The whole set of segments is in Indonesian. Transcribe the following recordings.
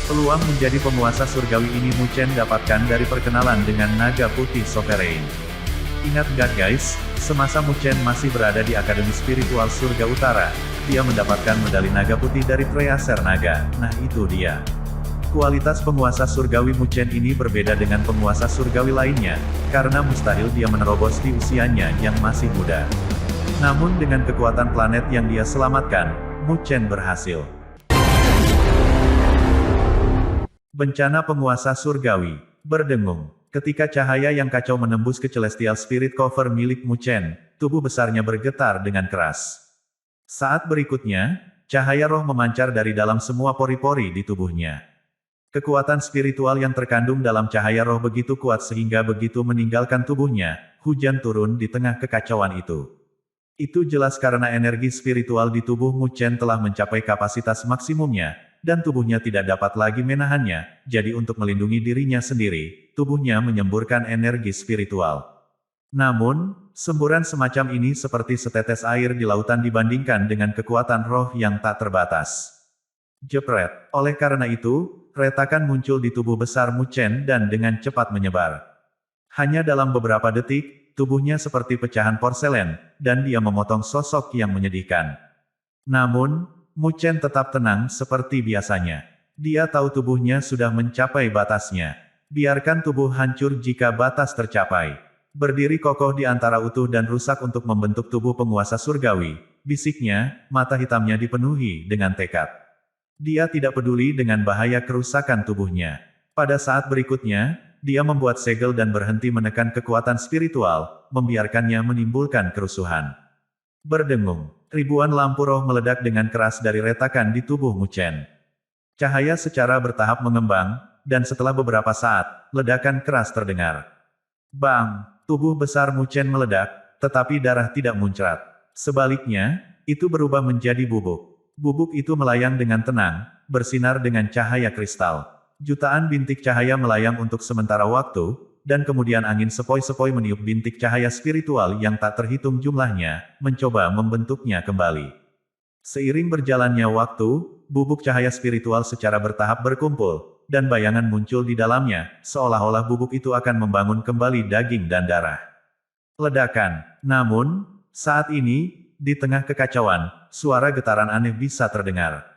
Peluang menjadi penguasa surgawi ini Mu Chen dapatkan dari perkenalan dengan naga putih Sovereign. Ingat gak guys, semasa Mu Chen masih berada di Akademi Spiritual Surga Utara, dia mendapatkan medali naga putih dari Treasure Naga. Nah itu dia. Kualitas penguasa surgawi Mu Chen ini berbeda dengan penguasa surgawi lainnya, karena mustahil dia menerobos di usianya yang masih muda. Namun dengan kekuatan planet yang dia selamatkan, Mu Chen berhasil. Bencana penguasa surgawi, berdengung. Ketika cahaya yang kacau menembus ke Celestial Spirit Cover milik Mu Chen, tubuh besarnya bergetar dengan keras. Saat berikutnya, cahaya roh memancar dari dalam semua pori-pori di tubuhnya. Kekuatan spiritual yang terkandung dalam cahaya roh begitu kuat sehingga begitu meninggalkan tubuhnya, hujan turun di tengah kekacauan itu. Itu jelas karena energi spiritual di tubuh Mu Chen telah mencapai kapasitas maksimumnya, dan tubuhnya tidak dapat lagi menahannya, jadi untuk melindungi dirinya sendiri, tubuhnya menyemburkan energi spiritual. Namun, semburan semacam ini seperti setetes air di lautan dibandingkan dengan kekuatan roh yang tak terbatas. Jepret. Oleh karena itu, retakan muncul di tubuh besar Mu Chen dan dengan cepat menyebar. Hanya dalam beberapa detik, tubuhnya seperti pecahan porselen, dan dia memotong sosok yang menyedihkan. Namun, Mu Chen tetap tenang seperti biasanya. Dia tahu tubuhnya sudah mencapai batasnya. Biarkan tubuh hancur jika batas tercapai. Berdiri kokoh di antara utuh dan rusak untuk membentuk tubuh penguasa surgawi, bisiknya, mata hitamnya dipenuhi dengan tekad. Dia tidak peduli dengan bahaya kerusakan tubuhnya. Pada saat berikutnya, dia membuat segel dan berhenti menekan kekuatan spiritual, membiarkannya menimbulkan kerusuhan. Berdengung, ribuan lampu roh meledak dengan keras dari retakan di tubuh Mu Chen. Cahaya secara bertahap mengembang, dan setelah beberapa saat, ledakan keras terdengar. Bang! Tubuh besar Mu Chen meledak, tetapi darah tidak muncrat. Sebaliknya, itu berubah menjadi bubuk. Bubuk itu melayang dengan tenang, bersinar dengan cahaya kristal. Jutaan bintik cahaya melayang untuk sementara waktu, dan kemudian angin sepoi-sepoi meniup bintik cahaya spiritual yang tak terhitung jumlahnya, mencoba membentuknya kembali. Seiring berjalannya waktu, bubuk cahaya spiritual secara bertahap berkumpul, dan bayangan muncul di dalamnya, seolah-olah bubuk itu akan membangun kembali daging dan darah. Ledakan. Namun, saat ini, di tengah kekacauan, suara getaran aneh bisa terdengar.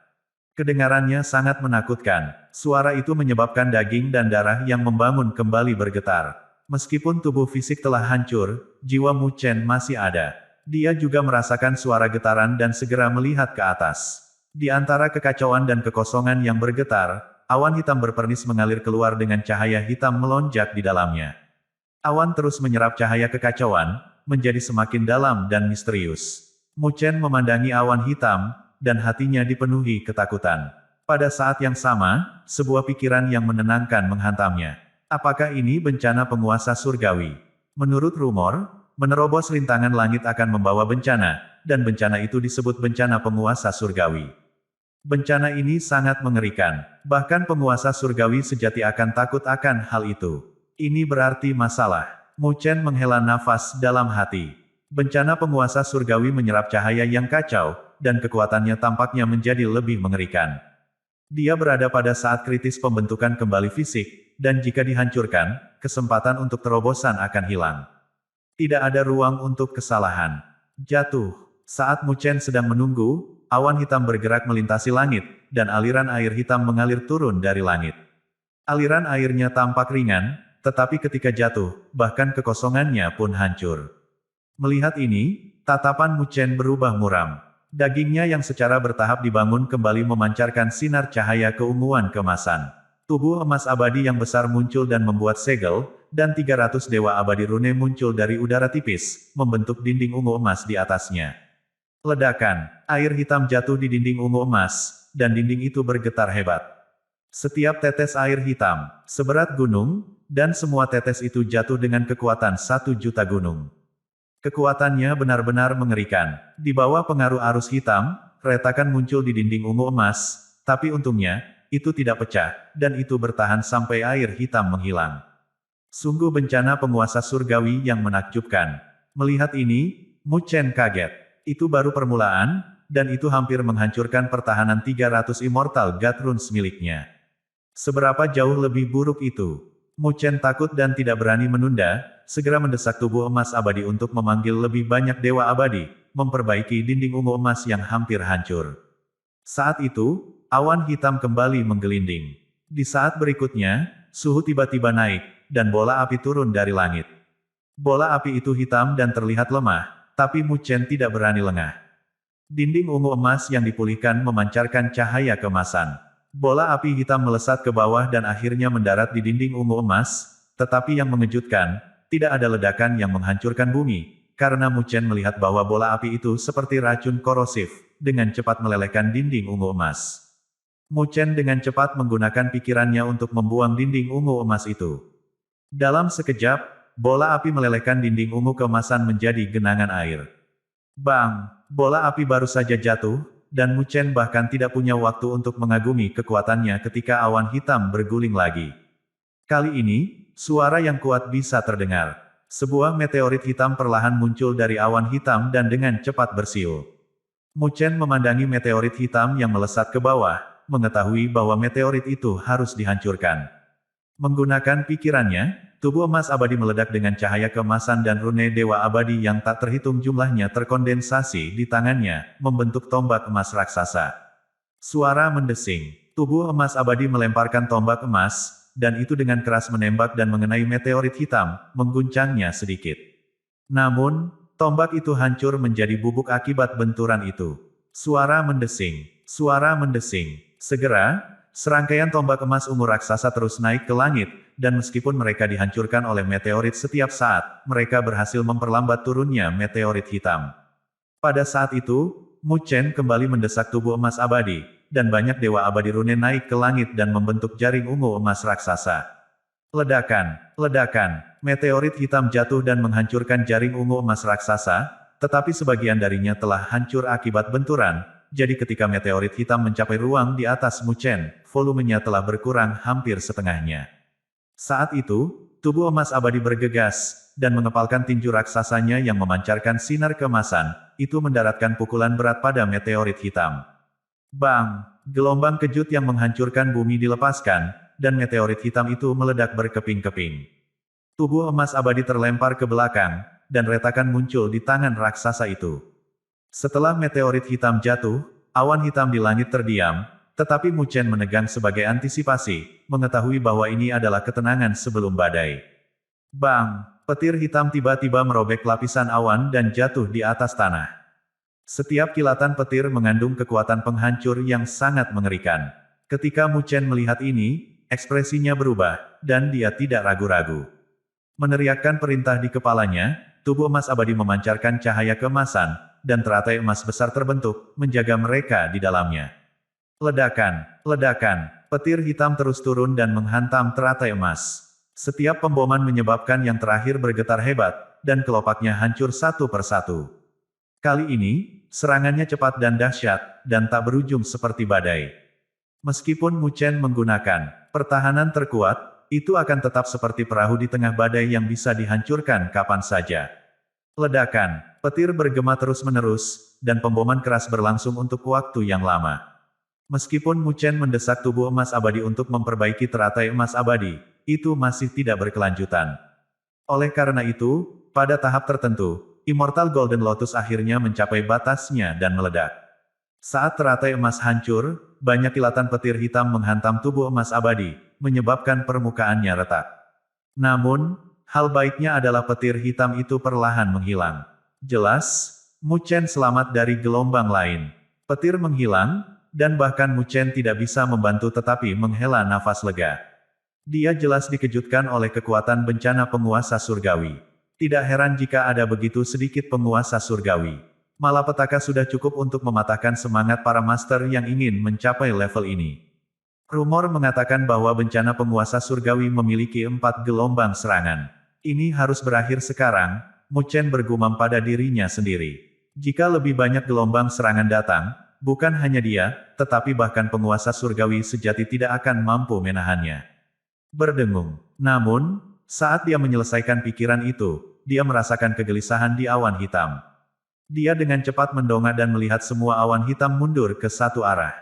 Kedengarannya sangat menakutkan. Suara itu menyebabkan daging dan darah yang membangun kembali bergetar. Meskipun tubuh fisik telah hancur, jiwa Mu Chen masih ada. Dia juga merasakan suara getaran dan segera melihat ke atas. Di antara kekacauan dan kekosongan yang bergetar, awan hitam berpernis mengalir keluar dengan cahaya hitam melonjak di dalamnya. Awan terus menyerap cahaya kekacauan, menjadi semakin dalam dan misterius. Mu Chen memandangi awan hitam, dan hatinya dipenuhi ketakutan. Pada saat yang sama, sebuah pikiran yang menenangkan menghantamnya. Apakah ini bencana penguasa surgawi? Menurut rumor, menerobos rintangan langit akan membawa bencana, dan bencana itu disebut bencana penguasa surgawi. Bencana ini sangat mengerikan. Bahkan penguasa surgawi sejati akan takut akan hal itu. Ini berarti masalah. Mu Chen menghela nafas dalam hati. Bencana penguasa surgawi menyerap cahaya yang kacau, dan kekuatannya tampaknya menjadi lebih mengerikan. Dia berada pada saat kritis pembentukan kembali fisik, dan jika dihancurkan, kesempatan untuk terobosan akan hilang. Tidak ada ruang untuk kesalahan. Jatuh. Saat Mu Chen sedang menunggu, awan hitam bergerak melintasi langit, dan aliran air hitam mengalir turun dari langit. Aliran airnya tampak ringan, tetapi ketika jatuh, bahkan kekosongannya pun hancur. Melihat ini, tatapan Mu Chen berubah muram. Dagingnya yang secara bertahap dibangun kembali memancarkan sinar cahaya keunguan kemasan. Tubuh emas abadi yang besar muncul dan membuat segel, dan 300 dewa abadi rune muncul dari udara tipis, membentuk dinding ungu emas di atasnya. Ledakan, air hitam jatuh di dinding ungu emas, dan dinding itu bergetar hebat. Setiap tetes air hitam, seberat gunung, dan semua tetes itu jatuh dengan kekuatan 1 juta gunung. Kekuatannya benar-benar mengerikan. Di bawah pengaruh arus hitam, retakan muncul di dinding ungu emas, tapi untungnya, itu tidak pecah, dan itu bertahan sampai air hitam menghilang. Sungguh bencana penguasa surgawi yang menakjubkan. Melihat ini, Mu Chen kaget. Itu baru permulaan, dan itu hampir menghancurkan pertahanan 300 Immortal God Runes miliknya. Seberapa jauh lebih buruk itu? Mu Chen takut dan tidak berani menunda, segera mendesak tubuh emas abadi untuk memanggil lebih banyak dewa abadi, memperbaiki dinding ungu emas yang hampir hancur. Saat itu, awan hitam kembali menggelinding. Di saat berikutnya, suhu tiba-tiba naik, dan bola api turun dari langit. Bola api itu hitam dan terlihat lemah, tapi Mu Chen tidak berani lengah. Dinding ungu emas yang dipulihkan memancarkan cahaya kemasan. Bola api hitam melesat ke bawah dan akhirnya mendarat di dinding ungu emas, tetapi yang mengejutkan, tidak ada ledakan yang menghancurkan bumi, karena Mu Chen melihat bahwa bola api itu seperti racun korosif, dengan cepat melelehkan dinding ungu emas. Mu Chen dengan cepat menggunakan pikirannya untuk membuang dinding ungu emas itu. Dalam sekejap, bola api melelehkan dinding ungu keemasan menjadi genangan air. Bang! Bola api baru saja jatuh, dan Mu Chen bahkan tidak punya waktu untuk mengagumi kekuatannya ketika awan hitam berguling lagi. Kali ini, suara yang kuat bisa terdengar. Sebuah meteorit hitam perlahan muncul dari awan hitam dan dengan cepat bersiul. Mu Chen memandangi meteorit hitam yang melesat ke bawah, mengetahui bahwa meteorit itu harus dihancurkan. Menggunakan pikirannya, tubuh emas abadi meledak dengan cahaya keemasan dan rune dewa abadi yang tak terhitung jumlahnya terkondensasi di tangannya, membentuk tombak emas raksasa. Suara mendesing. Tubuh emas abadi melemparkan tombak emas, dan itu dengan keras menembak dan mengenai meteorit hitam, mengguncangnya sedikit. Namun, tombak itu hancur menjadi bubuk akibat benturan itu. Suara mendesing. Suara mendesing. Segera, serangkaian tombak emas ungu raksasa terus naik ke langit, dan meskipun mereka dihancurkan oleh meteorit setiap saat, mereka berhasil memperlambat turunnya meteorit hitam. Pada saat itu, Mu Chen kembali mendesak tubuh emas abadi, dan banyak dewa abadi rune naik ke langit dan membentuk jaring ungu emas raksasa. Ledakan, ledakan, meteorit hitam jatuh dan menghancurkan jaring ungu emas raksasa, tetapi sebagian darinya telah hancur akibat benturan. Jadi ketika meteorit hitam mencapai ruang di atas Mu Chen, volumenya telah berkurang hampir setengahnya. Saat itu, tubuh emas abadi bergegas, dan mengepalkan tinju raksasanya yang memancarkan sinar keemasan, itu mendaratkan pukulan berat pada meteorit hitam. Bang! Gelombang kejut yang menghancurkan bumi dilepaskan, dan meteorit hitam itu meledak berkeping-keping. Tubuh emas abadi terlempar ke belakang, dan retakan muncul di tangan raksasa itu. Setelah meteorit hitam jatuh, awan hitam di langit terdiam, tetapi Mu Chen menegang sebagai antisipasi, mengetahui bahwa ini adalah ketenangan sebelum badai. Bang! Petir hitam tiba-tiba merobek lapisan awan dan jatuh di atas tanah. Setiap kilatan petir mengandung kekuatan penghancur yang sangat mengerikan. Ketika Mu Chen melihat ini, ekspresinya berubah, dan dia tidak ragu-ragu. Meneriakkan perintah di kepalanya, tubuh emas abadi memancarkan cahaya keemasan, dan teratai emas besar terbentuk, menjaga mereka di dalamnya. Ledakan, ledakan, petir hitam terus turun dan menghantam teratai emas. Setiap pemboman menyebabkan yang terakhir bergetar hebat, dan kelopaknya hancur satu persatu. Kali ini, serangannya cepat dan dahsyat, dan tak berujung seperti badai. Meskipun Mu Chen menggunakan pertahanan terkuat, itu akan tetap seperti perahu di tengah badai yang bisa dihancurkan kapan saja. Ledakan, petir bergema terus-menerus, dan pemboman keras berlangsung untuk waktu yang lama. Meskipun Mu Chen mendesak tubuh emas abadi untuk memperbaiki teratai emas abadi, itu masih tidak berkelanjutan. Oleh karena itu, pada tahap tertentu, Immortal Golden Lotus akhirnya mencapai batasnya dan meledak. Saat teratai emas hancur, banyak kilatan petir hitam menghantam tubuh emas abadi, menyebabkan permukaannya retak. Namun, hal baiknya adalah petir hitam itu perlahan menghilang. Jelas, Mu Chen selamat dari gelombang lain. Petir menghilang, dan bahkan Mu Chen tidak bisa membantu tetapi menghela nafas lega. Dia jelas dikejutkan oleh kekuatan bencana penguasa surgawi. Tidak heran jika ada begitu sedikit penguasa surgawi. Malapetaka sudah cukup untuk mematahkan semangat para master yang ingin mencapai level ini. Rumor mengatakan bahwa bencana penguasa surgawi memiliki 4 gelombang serangan. Ini harus berakhir sekarang, Mu Chen bergumam pada dirinya sendiri. Jika lebih banyak gelombang serangan datang, bukan hanya dia, tetapi bahkan penguasa surgawi sejati tidak akan mampu menahannya. Berdengung. Namun, saat dia menyelesaikan pikiran itu, dia merasakan kegelisahan di awan hitam. Dia dengan cepat mendongak dan melihat semua awan hitam mundur ke satu arah.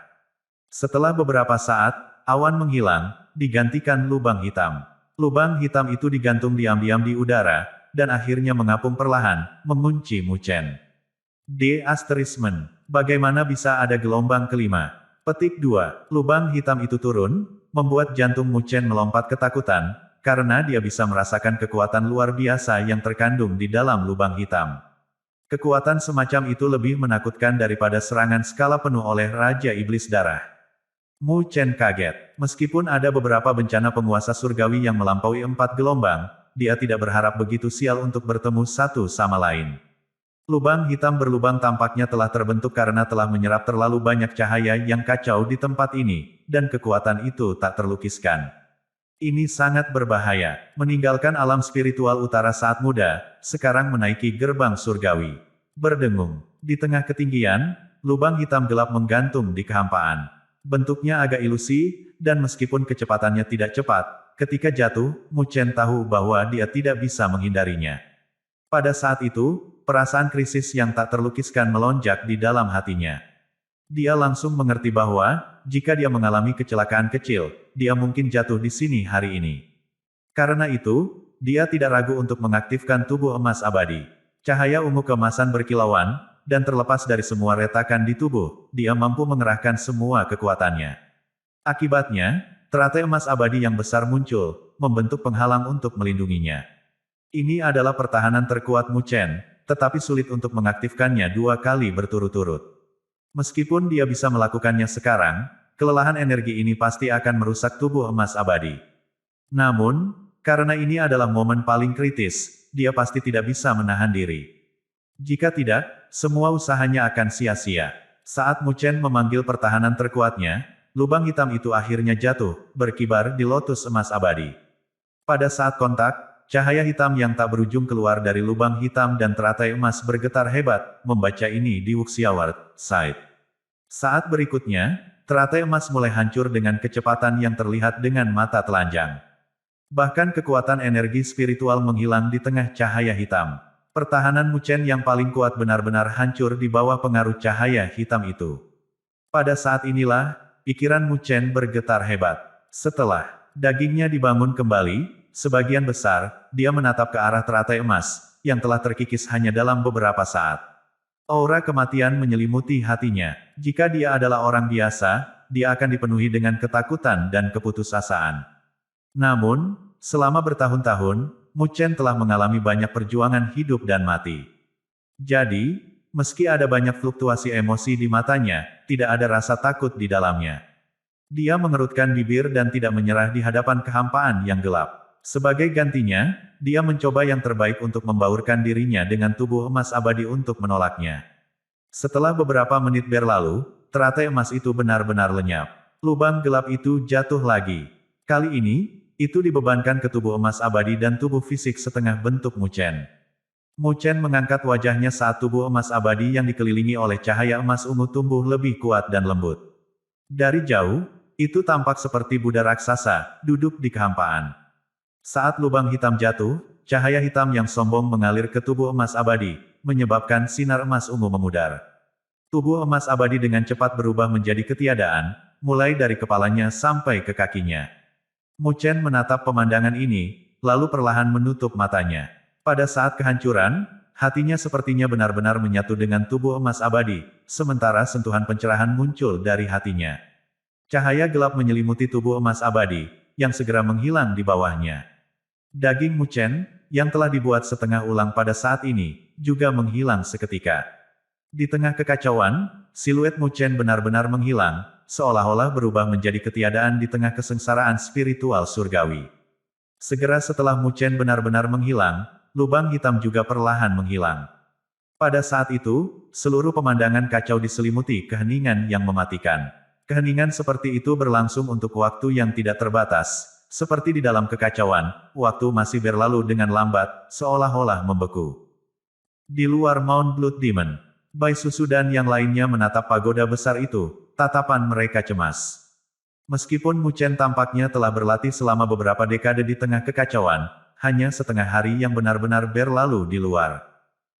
Setelah beberapa saat, awan menghilang, digantikan lubang hitam. Lubang hitam itu digantung diam-diam di udara, dan akhirnya mengapung perlahan, mengunci Mu Chen. Asterismen. Bagaimana bisa ada gelombang kelima? Petik 2. Lubang hitam itu turun, membuat jantung Mu Chen melompat ketakutan, karena dia bisa merasakan kekuatan luar biasa yang terkandung di dalam lubang hitam. Kekuatan semacam itu lebih menakutkan daripada serangan skala penuh oleh Raja Iblis Darah. Mu Chen kaget. Meskipun ada beberapa bencana penguasa surgawi yang melampaui 4 gelombang, dia tidak berharap begitu sial untuk bertemu satu sama lain. Lubang hitam berlubang tampaknya telah terbentuk karena telah menyerap terlalu banyak cahaya yang kacau di tempat ini, dan kekuatan itu tak terlukiskan. Ini sangat berbahaya. Meninggalkan alam spiritual utara saat muda, sekarang menaiki gerbang surgawi. Berdengung. Di tengah ketinggian, lubang hitam gelap menggantung di kehampaan. Bentuknya agak ilusi, dan meskipun kecepatannya tidak cepat, ketika jatuh, Mu Chen tahu bahwa dia tidak bisa menghindarinya. Pada saat itu, perasaan krisis yang tak terlukiskan melonjak di dalam hatinya. Dia langsung mengerti bahwa, jika dia mengalami kecelakaan kecil, dia mungkin jatuh di sini hari ini. Karena itu, dia tidak ragu untuk mengaktifkan tubuh emas abadi. Cahaya ungu keemasan berkilauan, dan terlepas dari semua retakan di tubuh, dia mampu mengerahkan semua kekuatannya. Akibatnya, teratai emas abadi yang besar muncul, membentuk penghalang untuk melindunginya. Ini adalah pertahanan terkuat Mu Chen, tetapi sulit untuk mengaktifkannya 2 kali berturut-turut. Meskipun dia bisa melakukannya sekarang, kelelahan energi ini pasti akan merusak tubuh emas abadi. Namun, karena ini adalah momen paling kritis, dia pasti tidak bisa menahan diri. Jika tidak, semua usahanya akan sia-sia. Saat Mu Chen memanggil pertahanan terkuatnya, lubang hitam itu akhirnya jatuh, berkibar di lotus emas abadi. Pada saat kontak, cahaya hitam yang tak berujung keluar dari lubang hitam dan teratai emas bergetar hebat, membaca ini di Wuxiaward Side. Saat berikutnya, teratai emas mulai hancur dengan kecepatan yang terlihat dengan mata telanjang. Bahkan kekuatan energi spiritual menghilang di tengah cahaya hitam. Pertahanan Mu Chen yang paling kuat benar-benar hancur di bawah pengaruh cahaya hitam itu. Pada saat inilah, pikiran Mu Chen bergetar hebat. Setelah dagingnya dibangun kembali, sebagian besar, dia menatap ke arah teratai emas, yang telah terkikis hanya dalam beberapa saat. Aura kematian menyelimuti hatinya. Jika dia adalah orang biasa, dia akan dipenuhi dengan ketakutan dan keputusasaan. Namun, selama bertahun-tahun, Mu Chen telah mengalami banyak perjuangan hidup dan mati. Jadi, meski ada banyak fluktuasi emosi di matanya, tidak ada rasa takut di dalamnya. Dia mengerutkan bibir dan tidak menyerah di hadapan kehampaan yang gelap. Sebagai gantinya, dia mencoba yang terbaik untuk membaurkan dirinya dengan tubuh emas abadi untuk menolaknya. Setelah beberapa menit berlalu, teratai emas itu benar-benar lenyap. Lubang gelap itu jatuh lagi. Kali ini, itu dibebankan ke tubuh emas abadi dan tubuh fisik setengah bentuk Mu Chen. Mu Chen mengangkat wajahnya saat tubuh emas abadi yang dikelilingi oleh cahaya emas ungu tumbuh lebih kuat dan lembut. Dari jauh, itu tampak seperti Buddha raksasa, duduk di kehampaan. Saat lubang hitam jatuh, cahaya hitam yang sombong mengalir ke tubuh emas abadi, menyebabkan sinar emas ungu memudar. Tubuh emas abadi dengan cepat berubah menjadi ketiadaan, mulai dari kepalanya sampai ke kakinya. Mu Chen menatap pemandangan ini, lalu perlahan menutup matanya. Pada saat kehancuran, hatinya sepertinya benar-benar menyatu dengan tubuh emas abadi, sementara sentuhan pencerahan muncul dari hatinya. Cahaya gelap menyelimuti tubuh emas abadi, yang segera menghilang di bawahnya. Daging Mu Chen, yang telah dibuat setengah ulang pada saat ini, juga menghilang seketika. Di tengah kekacauan, siluet Mu Chen benar-benar menghilang, seolah-olah berubah menjadi ketiadaan di tengah kesengsaraan spiritual surgawi. Segera setelah Mu Chen benar-benar menghilang, lubang hitam juga perlahan menghilang. Pada saat itu, seluruh pemandangan kacau diselimuti keheningan yang mematikan. Keheningan seperti itu berlangsung untuk waktu yang tidak terbatas. Seperti di dalam kekacauan, waktu masih berlalu dengan lambat, seolah-olah membeku. Di luar Mount Blood Demon, Bai Susu dan yang lainnya menatap pagoda besar itu, tatapan mereka cemas. Meskipun Mu Chen tampaknya telah berlatih selama beberapa dekade di tengah kekacauan, hanya setengah hari yang benar-benar berlalu di luar.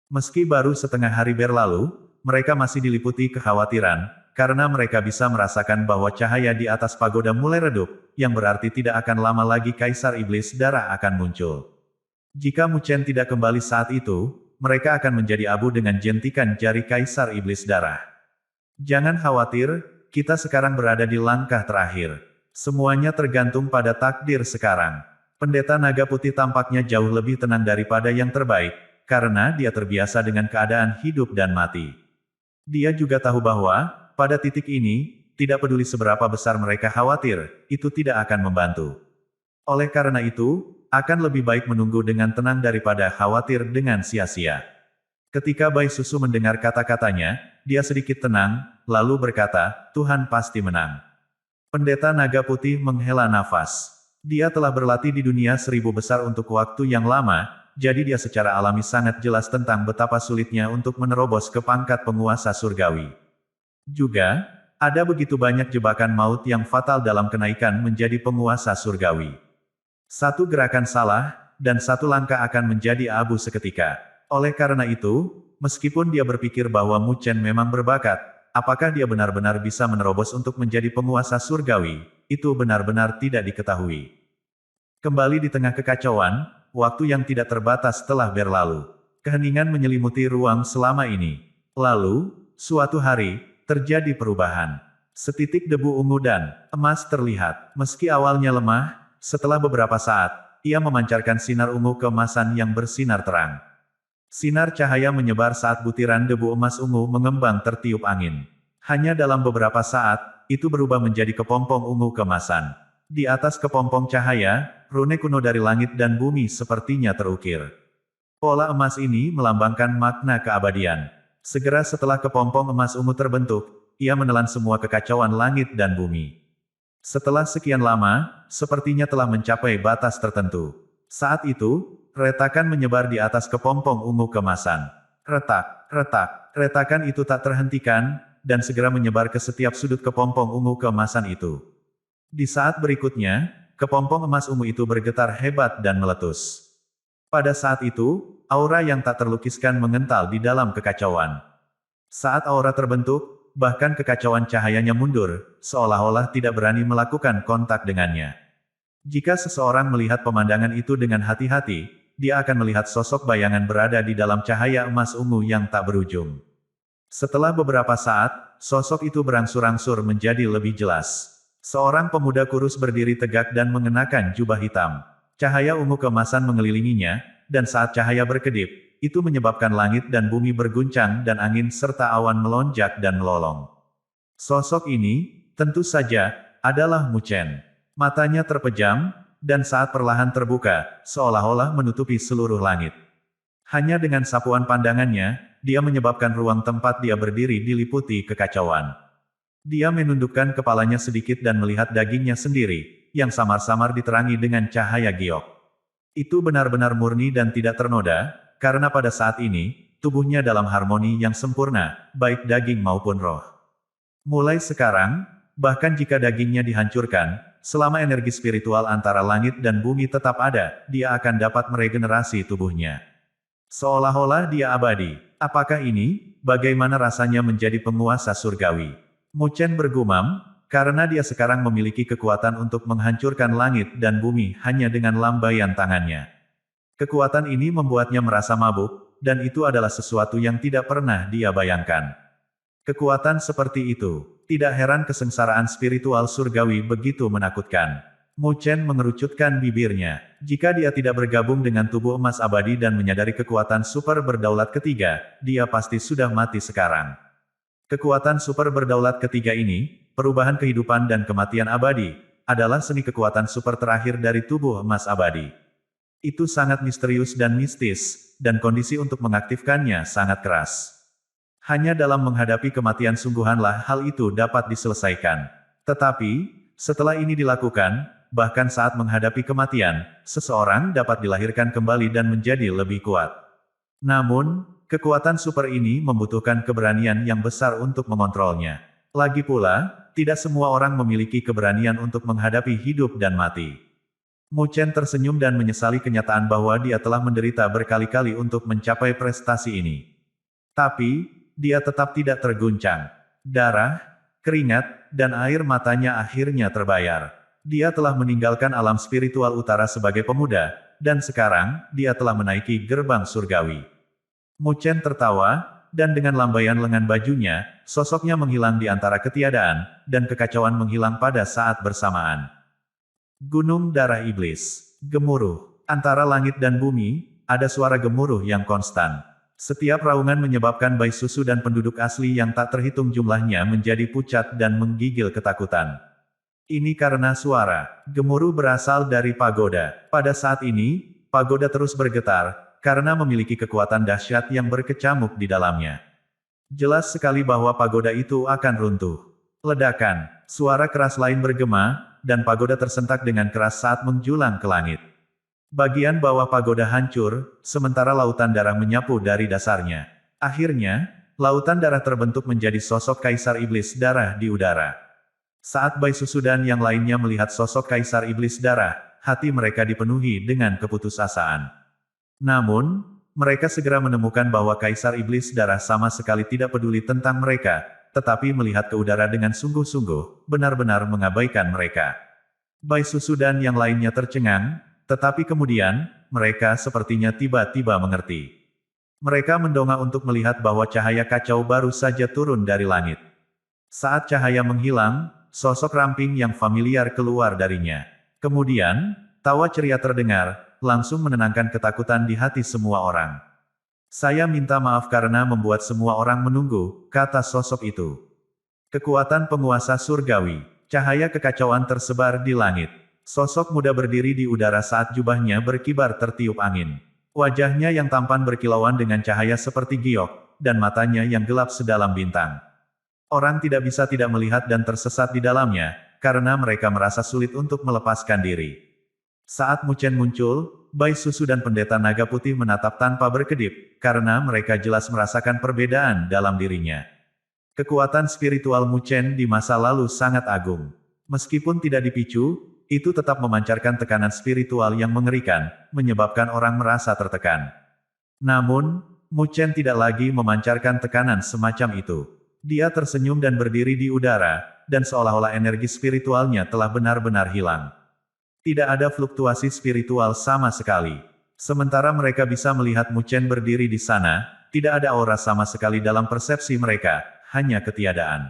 Meski baru setengah hari berlalu, mereka masih diliputi kekhawatiran, karena mereka bisa merasakan bahwa cahaya di atas pagoda mulai redup, yang berarti tidak akan lama lagi Kaisar Iblis Darah akan muncul. Jika Mu Chen tidak kembali saat itu, mereka akan menjadi abu dengan jentikan jari Kaisar Iblis Darah. Jangan khawatir, kita sekarang berada di langkah terakhir. Semuanya tergantung pada takdir sekarang. Pendeta Naga Putih tampaknya jauh lebih tenang daripada yang terbaik, karena dia terbiasa dengan keadaan hidup dan mati. Dia juga tahu bahwa, pada titik ini, tidak peduli seberapa besar mereka khawatir, itu tidak akan membantu. Oleh karena itu, akan lebih baik menunggu dengan tenang daripada khawatir dengan sia-sia. Ketika Bai Susu mendengar kata-katanya, dia sedikit tenang, lalu berkata, Tuhan pasti menang. Pendeta Naga Putih menghela nafas. Dia telah berlatih di dunia 1000 besar untuk waktu yang lama, jadi dia secara alami sangat jelas tentang betapa sulitnya untuk menerobos ke pangkat penguasa surgawi. Juga, ada begitu banyak jebakan maut yang fatal dalam kenaikan menjadi penguasa surgawi. Satu gerakan salah, dan satu langkah akan menjadi abu seketika. Oleh karena itu, meskipun dia berpikir bahwa Mu Chen memang berbakat, apakah dia benar-benar bisa menerobos untuk menjadi penguasa surgawi, itu benar-benar tidak diketahui. Kembali di tengah kekacauan, waktu yang tidak terbatas telah berlalu. Keheningan menyelimuti ruang selama ini. Lalu, suatu hari, terjadi perubahan. Setitik debu ungu dan emas terlihat. Meski awalnya lemah, setelah beberapa saat, ia memancarkan sinar ungu keemasan yang bersinar terang. Sinar cahaya menyebar saat butiran debu emas ungu mengembang tertiup angin. Hanya dalam beberapa saat, itu berubah menjadi kepompong ungu keemasan. Di atas kepompong cahaya, rune kuno dari langit dan bumi sepertinya terukir. Pola emas ini melambangkan makna keabadian. Segera setelah kepompong emas ungu terbentuk, ia menelan semua kekacauan langit dan bumi. Setelah sekian lama, sepertinya telah mencapai batas tertentu. Saat itu, retakan menyebar di atas kepompong ungu kemasan. Retak, retak, retakan itu tak terhentikan, dan segera menyebar ke setiap sudut kepompong ungu keemasan itu. Di saat berikutnya, kepompong emas ungu itu bergetar hebat dan meletus. Pada saat itu, aura yang tak terlukiskan mengental di dalam kekacauan. Saat aura terbentuk, bahkan kekacauan cahayanya mundur, seolah-olah tidak berani melakukan kontak dengannya. Jika seseorang melihat pemandangan itu dengan hati-hati, dia akan melihat sosok bayangan berada di dalam cahaya emas ungu yang tak berujung. Setelah beberapa saat, sosok itu berangsur-angsur menjadi lebih jelas. Seorang pemuda kurus berdiri tegak dan mengenakan jubah hitam. Cahaya ungu keemasan mengelilinginya, dan saat cahaya berkedip, itu menyebabkan langit dan bumi berguncang dan angin serta awan melonjak dan melolong. Sosok ini, tentu saja, adalah Mu Chen. Matanya terpejam, dan saat perlahan terbuka, seolah-olah menutupi seluruh langit. Hanya dengan sapuan pandangannya, dia menyebabkan ruang tempat dia berdiri diliputi kekacauan. Dia menundukkan kepalanya sedikit dan melihat dagingnya sendiri, yang samar-samar diterangi dengan cahaya giok. Itu benar-benar murni dan tidak ternoda, karena pada saat ini, tubuhnya dalam harmoni yang sempurna, baik daging maupun roh. Mulai sekarang, bahkan jika dagingnya dihancurkan, selama energi spiritual antara langit dan bumi tetap ada, dia akan dapat meregenerasi tubuhnya. Seolah-olah dia abadi. Apakah ini, bagaimana rasanya menjadi penguasa surgawi? Mu Chen bergumam, karena dia sekarang memiliki kekuatan untuk menghancurkan langit dan bumi hanya dengan lambaian tangannya. Kekuatan ini membuatnya merasa mabuk, dan itu adalah sesuatu yang tidak pernah dia bayangkan. Kekuatan seperti itu, tidak heran kesengsaraan spiritual surgawi begitu menakutkan. Mu Chen mengerucutkan bibirnya. Jika dia tidak bergabung dengan tubuh emas abadi dan menyadari kekuatan super berdaulat ketiga, dia pasti sudah mati sekarang. Kekuatan super berdaulat ketiga ini, perubahan kehidupan dan kematian abadi, adalah seni kekuatan super terakhir dari tubuh emas abadi. Itu sangat misterius dan mistis, dan kondisi untuk mengaktifkannya sangat keras. Hanya dalam menghadapi kematian sungguhanlah hal itu dapat diselesaikan. Tetapi, setelah ini dilakukan, bahkan saat menghadapi kematian, seseorang dapat dilahirkan kembali dan menjadi lebih kuat. Namun, kekuatan super ini membutuhkan keberanian yang besar untuk mengontrolnya. Lagi pula, tidak semua orang memiliki keberanian untuk menghadapi hidup dan mati. Mu Chen tersenyum dan menyesali kenyataan bahwa dia telah menderita berkali-kali untuk mencapai prestasi ini. Tapi, dia tetap tidak terguncang. Darah, keringat, dan air matanya akhirnya terbayar. Dia telah meninggalkan alam spiritual utara sebagai pemuda, dan sekarang, dia telah menaiki gerbang surgawi. Mu Chen tertawa, dan dengan lambaian lengan bajunya, sosoknya menghilang di antara ketiadaan, dan kekacauan menghilang pada saat bersamaan. Gunung Darah Iblis. Gemuruh. Antara langit dan bumi, ada suara gemuruh yang konstan. Setiap raungan menyebabkan bayi susu dan penduduk asli yang tak terhitung jumlahnya menjadi pucat dan menggigil ketakutan. Ini karena suara gemuruh berasal dari pagoda. Pada saat ini, pagoda terus bergetar, karena memiliki kekuatan dahsyat yang berkecamuk di dalamnya. Jelas sekali bahwa pagoda itu akan runtuh. Ledakan, suara keras lain bergema, dan pagoda tersentak dengan keras saat menjulang ke langit. Bagian bawah pagoda hancur, sementara lautan darah menyapu dari dasarnya. Akhirnya, lautan darah terbentuk menjadi sosok Kaisar Iblis Darah di udara. Saat Bai Susu dan yang lainnya melihat sosok Kaisar Iblis Darah, hati mereka dipenuhi dengan keputusasaan. Namun, mereka segera menemukan bahwa Kaisar Iblis Darah sama sekali tidak peduli tentang mereka, tetapi melihat ke udara dengan sungguh-sungguh, benar-benar mengabaikan mereka. Bai Susu dan yang lainnya tercengang, tetapi kemudian, mereka sepertinya tiba-tiba mengerti. Mereka mendongak untuk melihat bahwa cahaya kacau baru saja turun dari langit. Saat cahaya menghilang, sosok ramping yang familiar keluar darinya. Kemudian, tawa ceria terdengar, langsung menenangkan ketakutan di hati semua orang. Saya minta maaf karena membuat semua orang menunggu, kata sosok itu. Kekuatan penguasa surgawi. Cahaya kekacauan tersebar di langit. Sosok muda berdiri di udara saat jubahnya berkibar tertiup angin. Wajahnya yang tampan berkilauan dengan cahaya seperti giok, dan matanya yang gelap sedalam bintang. Orang tidak bisa tidak melihat dan tersesat di dalamnya, karena mereka merasa sulit untuk melepaskan diri. Saat Mu Chen muncul, Bai Susu dan Pendeta Naga Putih menatap tanpa berkedip, karena mereka jelas merasakan perbedaan dalam dirinya. Kekuatan spiritual Mu Chen di masa lalu sangat agung. Meskipun tidak dipicu, itu tetap memancarkan tekanan spiritual yang mengerikan, menyebabkan orang merasa tertekan. Namun, Mu Chen tidak lagi memancarkan tekanan semacam itu. Dia tersenyum dan berdiri di udara, dan seolah-olah energi spiritualnya telah benar-benar hilang. Tidak ada fluktuasi spiritual sama sekali. Sementara mereka bisa melihat Mu Chen berdiri di sana, tidak ada aura sama sekali dalam persepsi mereka, hanya ketiadaan.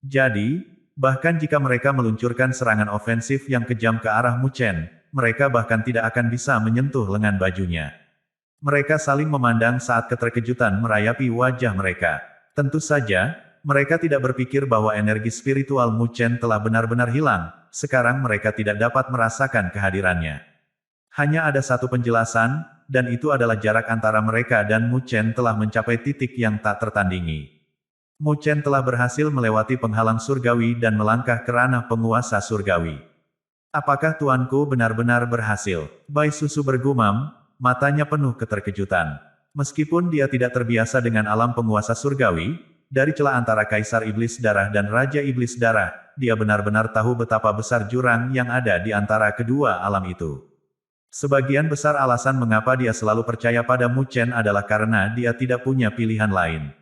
Jadi, bahkan jika mereka meluncurkan serangan ofensif yang kejam ke arah Mu Chen, mereka bahkan tidak akan bisa menyentuh lengan bajunya. Mereka saling memandang saat keterkejutan merayapi wajah mereka. Tentu saja, mereka tidak berpikir bahwa energi spiritual Mu Chen telah benar-benar hilang, sekarang mereka tidak dapat merasakan kehadirannya. Hanya ada satu penjelasan, dan itu adalah jarak antara mereka dan Mu Chen telah mencapai titik yang tak tertandingi. Mu Chen telah berhasil melewati penghalang surgawi dan melangkah ke ranah penguasa surgawi. Apakah tuanku benar-benar berhasil? Bai Susu bergumam, matanya penuh keterkejutan. Meskipun dia tidak terbiasa dengan alam penguasa surgawi, dari celah antara Kaisar Iblis Darah dan Raja Iblis Darah, dia benar-benar tahu betapa besar jurang yang ada di antara kedua alam itu. Sebagian besar alasan mengapa dia selalu percaya pada Mu Chen adalah karena dia tidak punya pilihan lain.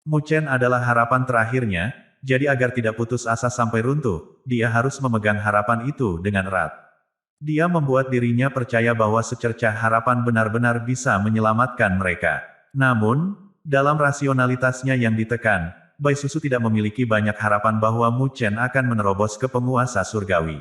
Mu Chen adalah harapan terakhirnya, jadi agar tidak putus asa sampai runtuh, dia harus memegang harapan itu dengan erat. Dia membuat dirinya percaya bahwa secercah harapan benar-benar bisa menyelamatkan mereka. Namun, dalam rasionalitasnya yang ditekan, Bai Susu tidak memiliki banyak harapan bahwa Mu Chen akan menerobos ke penguasa surgawi.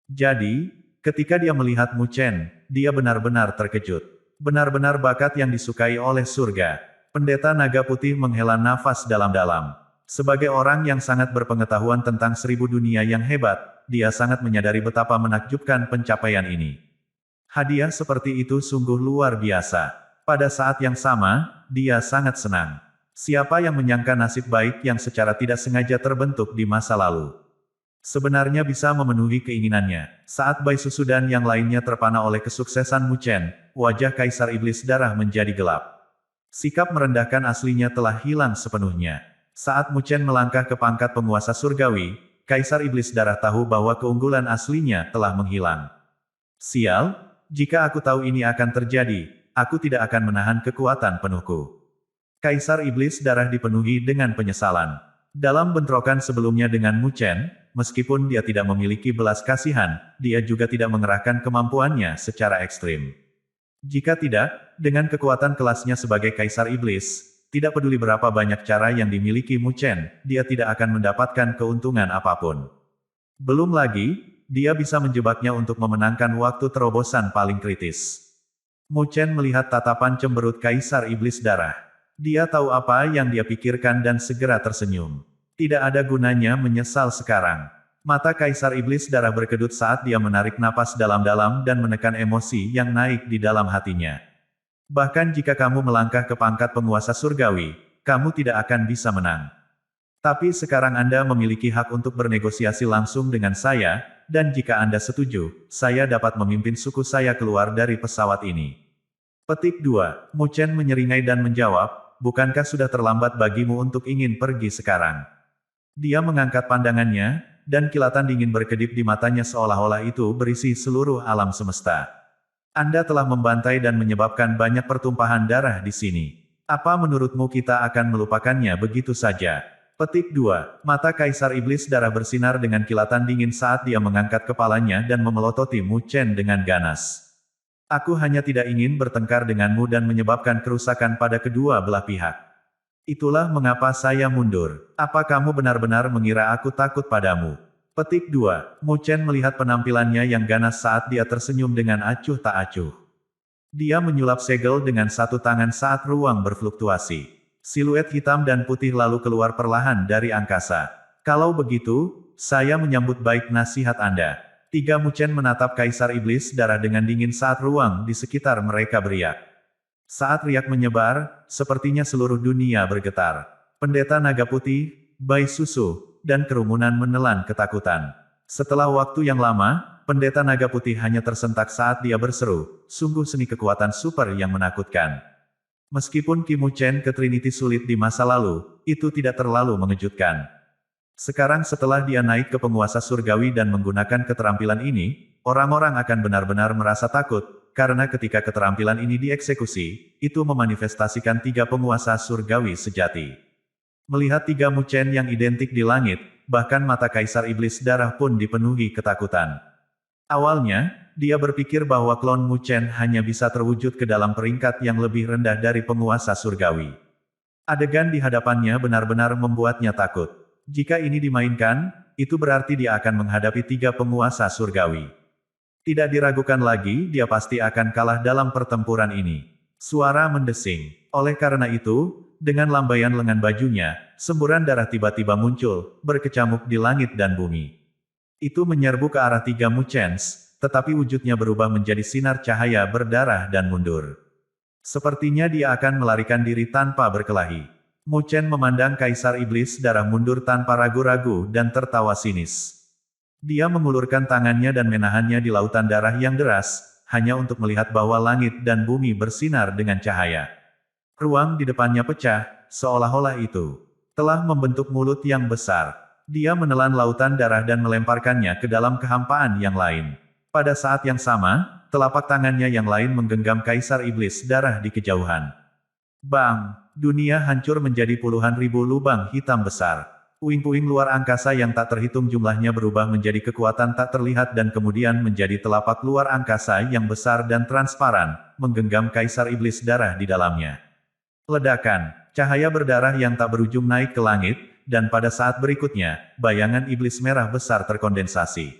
Jadi, ketika dia melihat Mu Chen, dia benar-benar terkejut. Benar-benar bakat yang disukai oleh surga. Pendeta Naga Putih menghela nafas dalam-dalam. Sebagai orang yang sangat berpengetahuan tentang 1000 dunia yang hebat, dia sangat menyadari betapa menakjubkan pencapaian ini. Hadiah seperti itu sungguh luar biasa. Pada saat yang sama, dia sangat senang. Siapa yang menyangka nasib baik yang secara tidak sengaja terbentuk di masa lalu sebenarnya bisa memenuhi keinginannya. Saat Bai Susu dan yang lainnya terpana oleh kesuksesan Mu Chen, wajah Kaisar Iblis Darah menjadi gelap. Sikap merendahkan aslinya telah hilang sepenuhnya. Saat Mu Chen melangkah ke pangkat penguasa surgawi, Kaisar Iblis Darah tahu bahwa keunggulan aslinya telah menghilang. Sial, jika aku tahu ini akan terjadi, aku tidak akan menahan kekuatan penuhku. Kaisar Iblis Darah dipenuhi dengan penyesalan. Dalam bentrokan sebelumnya dengan Mu Chen, meskipun dia tidak memiliki belas kasihan, dia juga tidak mengerahkan kemampuannya secara ekstrim. Jika tidak, dengan kekuatan kelasnya sebagai Kaisar Iblis, tidak peduli berapa banyak cara yang dimiliki Mu Chen, dia tidak akan mendapatkan keuntungan apapun. Belum lagi, dia bisa menjebaknya untuk memenangkan waktu terobosan paling kritis. Mu Chen melihat tatapan cemberut Kaisar Iblis Darah. Dia tahu apa yang dia pikirkan dan segera tersenyum. Tidak ada gunanya menyesal sekarang. Mata Kaisar Iblis Darah berkedut saat dia menarik napas dalam-dalam dan menekan emosi yang naik di dalam hatinya. Bahkan jika kamu melangkah ke pangkat penguasa surgawi, kamu tidak akan bisa menang. Tapi sekarang Anda memiliki hak untuk bernegosiasi langsung dengan saya, dan jika Anda setuju, saya dapat memimpin suku saya keluar dari pesawat ini. Petik 2. Mu Chen menyeringai dan menjawab, bukankah sudah terlambat bagimu untuk ingin pergi sekarang? Dia mengangkat pandangannya, dan kilatan dingin berkedip di matanya seolah-olah itu berisi seluruh alam semesta. Anda telah membantai dan menyebabkan banyak pertumpahan darah di sini. Apa menurutmu kita akan melupakannya begitu saja? Petik 2. Mata Kaisar Iblis Darah bersinar dengan kilatan dingin saat dia mengangkat kepalanya dan memelototi Mu Chen dengan ganas. Aku hanya tidak ingin bertengkar denganmu dan menyebabkan kerusakan pada kedua belah pihak. Itulah mengapa saya mundur. Apa kamu benar-benar mengira aku takut padamu? Petik 2. Mu Chen melihat penampilannya yang ganas saat dia tersenyum dengan acuh tak acuh. Dia menyulap segel dengan satu tangan saat ruang berfluktuasi. Siluet hitam dan putih lalu keluar perlahan dari angkasa. Kalau begitu, saya menyambut baik nasihat Anda. Mu Chen menatap Kaisar Iblis Darah dengan dingin saat ruang di sekitar mereka beriak. Saat riak menyebar, sepertinya seluruh dunia bergetar. Pendeta Naga Putih, Bai Susu, dan kerumunan menelan ketakutan. Setelah waktu yang lama, Pendeta Naga Putih hanya tersentak saat dia berseru, sungguh seni kekuatan super yang menakutkan. Meskipun Mu Chen ke Trinity sulit di masa lalu, itu tidak terlalu mengejutkan. Sekarang setelah dia naik ke penguasa surgawi dan menggunakan keterampilan ini, orang-orang akan benar-benar merasa takut, karena ketika keterampilan ini dieksekusi, itu memanifestasikan 3 penguasa surgawi sejati. Melihat 3 Mu Chen yang identik di langit, bahkan mata Kaisar Iblis Darah pun dipenuhi ketakutan. Awalnya, dia berpikir bahwa klon Mu Chen hanya bisa terwujud ke dalam peringkat yang lebih rendah dari penguasa surgawi. Adegan di hadapannya benar-benar membuatnya takut. Jika ini dimainkan, itu berarti dia akan menghadapi 3 penguasa surgawi. Tidak diragukan lagi, dia pasti akan kalah dalam pertempuran ini. Suara mendesing. Oleh karena itu, dengan lambaian lengan bajunya, semburan darah tiba-tiba muncul, berkecamuk di langit dan bumi. Itu menyerbu ke arah 3 Mu Chen, tetapi wujudnya berubah menjadi sinar cahaya berdarah dan mundur. Sepertinya dia akan melarikan diri tanpa berkelahi. Mu Chen memandang Kaisar Iblis Darah mundur tanpa ragu-ragu dan tertawa sinis. Dia mengulurkan tangannya dan menahannya di lautan darah yang deras, hanya untuk melihat bahwa langit dan bumi bersinar dengan cahaya. Ruang di depannya pecah, seolah-olah itu telah membentuk mulut yang besar. Dia menelan lautan darah dan melemparkannya ke dalam kehampaan yang lain. Pada saat yang sama, telapak tangannya yang lain menggenggam Kaisar Iblis Darah di kejauhan. Bang! Dunia hancur menjadi puluhan ribu lubang hitam besar. Puing-puing luar angkasa yang tak terhitung jumlahnya berubah menjadi kekuatan tak terlihat dan kemudian menjadi telapak luar angkasa yang besar dan transparan, menggenggam Kaisar Iblis Darah di dalamnya. Ledakan, cahaya berdarah yang tak berujung naik ke langit, dan pada saat berikutnya, bayangan iblis merah besar terkondensasi.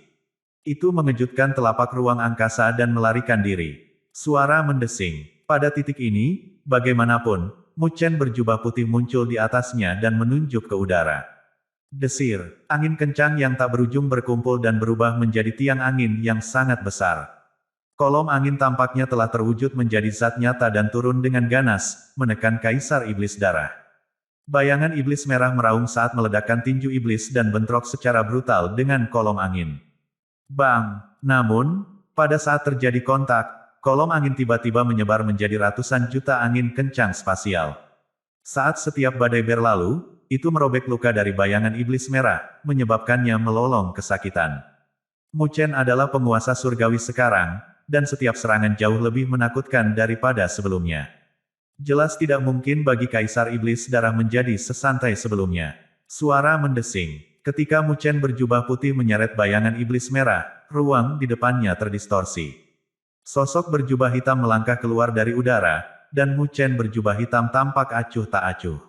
Itu mengejutkan telapak ruang angkasa dan melarikan diri. Suara mendesing. Pada titik ini, bagaimanapun, Mu Chen berjubah putih muncul di atasnya dan menunjuk ke udara. Desir, angin kencang yang tak berujung berkumpul dan berubah menjadi tiang angin yang sangat besar. Kolom angin tampaknya telah terwujud menjadi zat nyata dan turun dengan ganas, menekan Kaisar Iblis Darah. Bayangan iblis merah meraung saat meledakkan tinju iblis dan bentrok secara brutal dengan kolom angin. Bang! Namun, pada saat terjadi kontak, kolom angin tiba-tiba menyebar menjadi ratusan juta angin kencang spasial. Saat setiap badai berlalu, itu merobek luka dari bayangan iblis merah, menyebabkannya melolong kesakitan. Mu Chen adalah penguasa surgawi sekarang, dan setiap serangan jauh lebih menakutkan daripada sebelumnya. Jelas tidak mungkin bagi Kaisar Iblis Darah menjadi sesantai sebelumnya. Suara mendesing. Ketika Mu Chen berjubah putih menyeret bayangan iblis merah, ruang di depannya terdistorsi. Sosok berjubah hitam melangkah keluar dari udara, dan Mu Chen berjubah hitam tampak acuh tak acuh.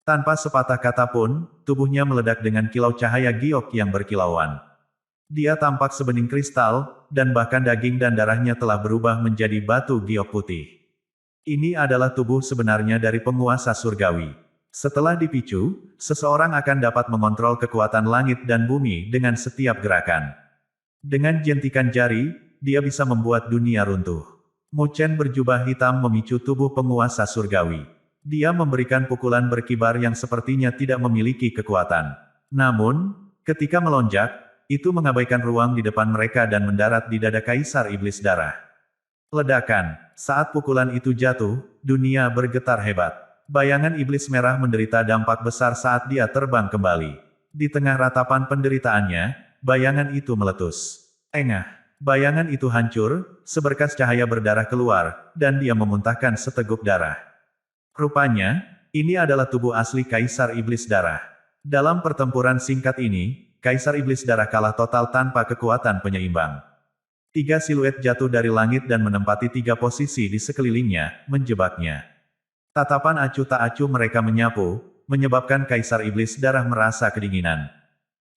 Tanpa sepatah kata pun, tubuhnya meledak dengan kilau cahaya giok yang berkilauan. Dia tampak sebening kristal, dan bahkan daging dan darahnya telah berubah menjadi batu giok putih. Ini adalah tubuh sebenarnya dari penguasa surgawi. Setelah dipicu, seseorang akan dapat mengontrol kekuatan langit dan bumi dengan setiap gerakan. Dengan jentikan jari, dia bisa membuat dunia runtuh. Mu Chen berjubah hitam memicu tubuh penguasa surgawi. Dia memberikan pukulan berkibar yang sepertinya tidak memiliki kekuatan. Namun, ketika melonjak, itu mengabaikan ruang di depan mereka dan mendarat di dada Kaisar Iblis Darah. Ledakan. Saat pukulan itu jatuh, dunia bergetar hebat. Bayangan iblis merah menderita dampak besar saat dia terbang kembali. Di tengah ratapan penderitaannya, bayangan itu meletus. Engah. Bayangan itu hancur, seberkas cahaya berdarah keluar, dan dia memuntahkan seteguk darah. Rupanya, ini adalah tubuh asli Kaisar Iblis Darah. Dalam pertempuran singkat ini, Kaisar Iblis Darah kalah total tanpa kekuatan penyeimbang. 3 siluet jatuh dari langit dan menempati 3 posisi di sekelilingnya, menjebaknya. Tatapan acuh tak acuh mereka menyapu, menyebabkan Kaisar Iblis Darah merasa kedinginan.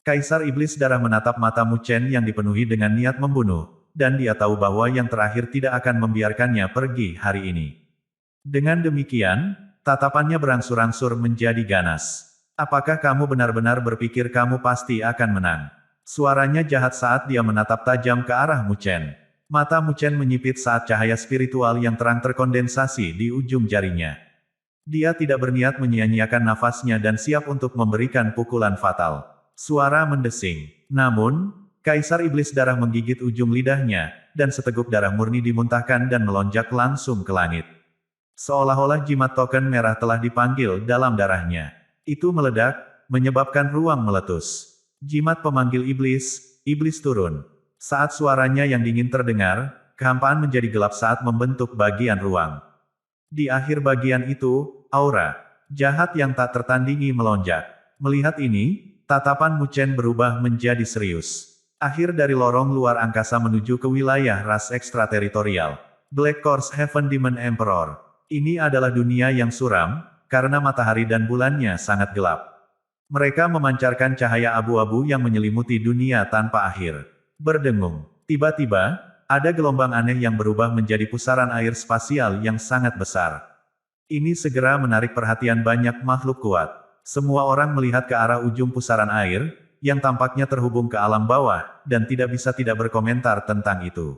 Kaisar Iblis Darah menatap mata Mu Chen yang dipenuhi dengan niat membunuh, dan dia tahu bahwa yang terakhir tidak akan membiarkannya pergi hari ini. Dengan demikian, tatapannya berangsur-angsur menjadi ganas. Apakah kamu benar-benar berpikir kamu pasti akan menang? Suaranya jahat saat dia menatap tajam ke arah Mu Chen. Mata Mu Chen menyipit saat cahaya spiritual yang terang terkondensasi di ujung jarinya. Dia tidak berniat menyia-nyiakan nafasnya dan siap untuk memberikan pukulan fatal. Suara mendesing. Namun, Kaisar Iblis Darah menggigit ujung lidahnya, dan seteguk darah murni dimuntahkan dan melonjak langsung ke langit. Seolah-olah jimat token merah telah dipanggil dalam darahnya. Itu meledak, menyebabkan ruang meletus. Jimat pemanggil iblis, iblis turun. Saat suaranya yang dingin terdengar, kehampaan menjadi gelap saat membentuk bagian ruang. Di akhir bagian itu, aura jahat yang tak tertandingi melonjak. Melihat ini, tatapan Mu Chen berubah menjadi serius. Akhir dari lorong luar angkasa menuju ke wilayah ras ekstrateritorial. Black Course Heaven Demon Emperor. Ini adalah dunia yang suram, karena matahari dan bulannya sangat gelap. Mereka memancarkan cahaya abu-abu yang menyelimuti dunia tanpa akhir. Berdengung. Tiba-tiba, ada gelombang aneh yang berubah menjadi pusaran air spasial yang sangat besar. Ini segera menarik perhatian banyak makhluk kuat. Semua orang melihat ke arah ujung pusaran air, yang tampaknya terhubung ke alam bawah, dan tidak bisa tidak berkomentar tentang itu.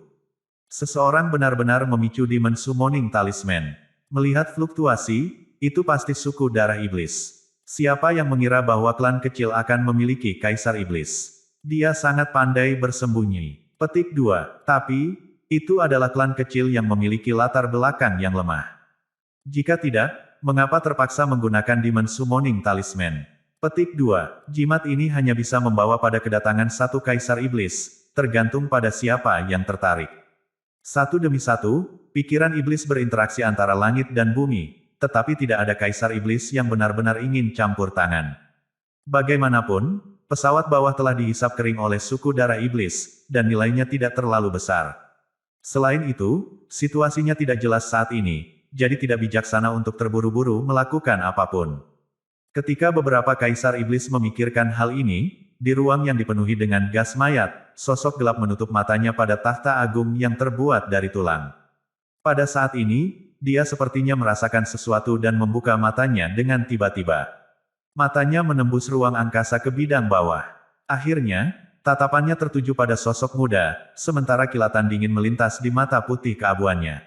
Seseorang benar-benar memicu Demon Summoning Talisman. Melihat fluktuasi, itu pasti suku darah iblis. Siapa yang mengira bahwa klan kecil akan memiliki Kaisar Iblis? Dia sangat pandai bersembunyi. Petik 2. Tapi, itu adalah klan kecil yang memiliki latar belakang yang lemah. Jika tidak, mengapa terpaksa menggunakan Demon Summoning Talisman? Petik 2. Jimat ini hanya bisa membawa pada kedatangan satu Kaisar Iblis, tergantung pada siapa yang tertarik. Satu demi satu, pikiran iblis berinteraksi antara langit dan bumi. Tetapi tidak ada Kaisar Iblis yang benar-benar ingin campur tangan. Bagaimanapun, pesawat bawah telah dihisap kering oleh suku darah iblis, dan nilainya tidak terlalu besar. Selain itu, situasinya tidak jelas saat ini, jadi tidak bijaksana untuk terburu-buru melakukan apapun. Ketika beberapa Kaisar Iblis memikirkan hal ini, di ruang yang dipenuhi dengan gas mayat, sosok gelap menutup matanya pada tahta agung yang terbuat dari tulang. Pada saat ini, dia sepertinya merasakan sesuatu dan membuka matanya dengan tiba-tiba. Matanya menembus ruang angkasa ke bidang bawah. Akhirnya, tatapannya tertuju pada sosok muda, sementara kilatan dingin melintas di mata putih keabuannya.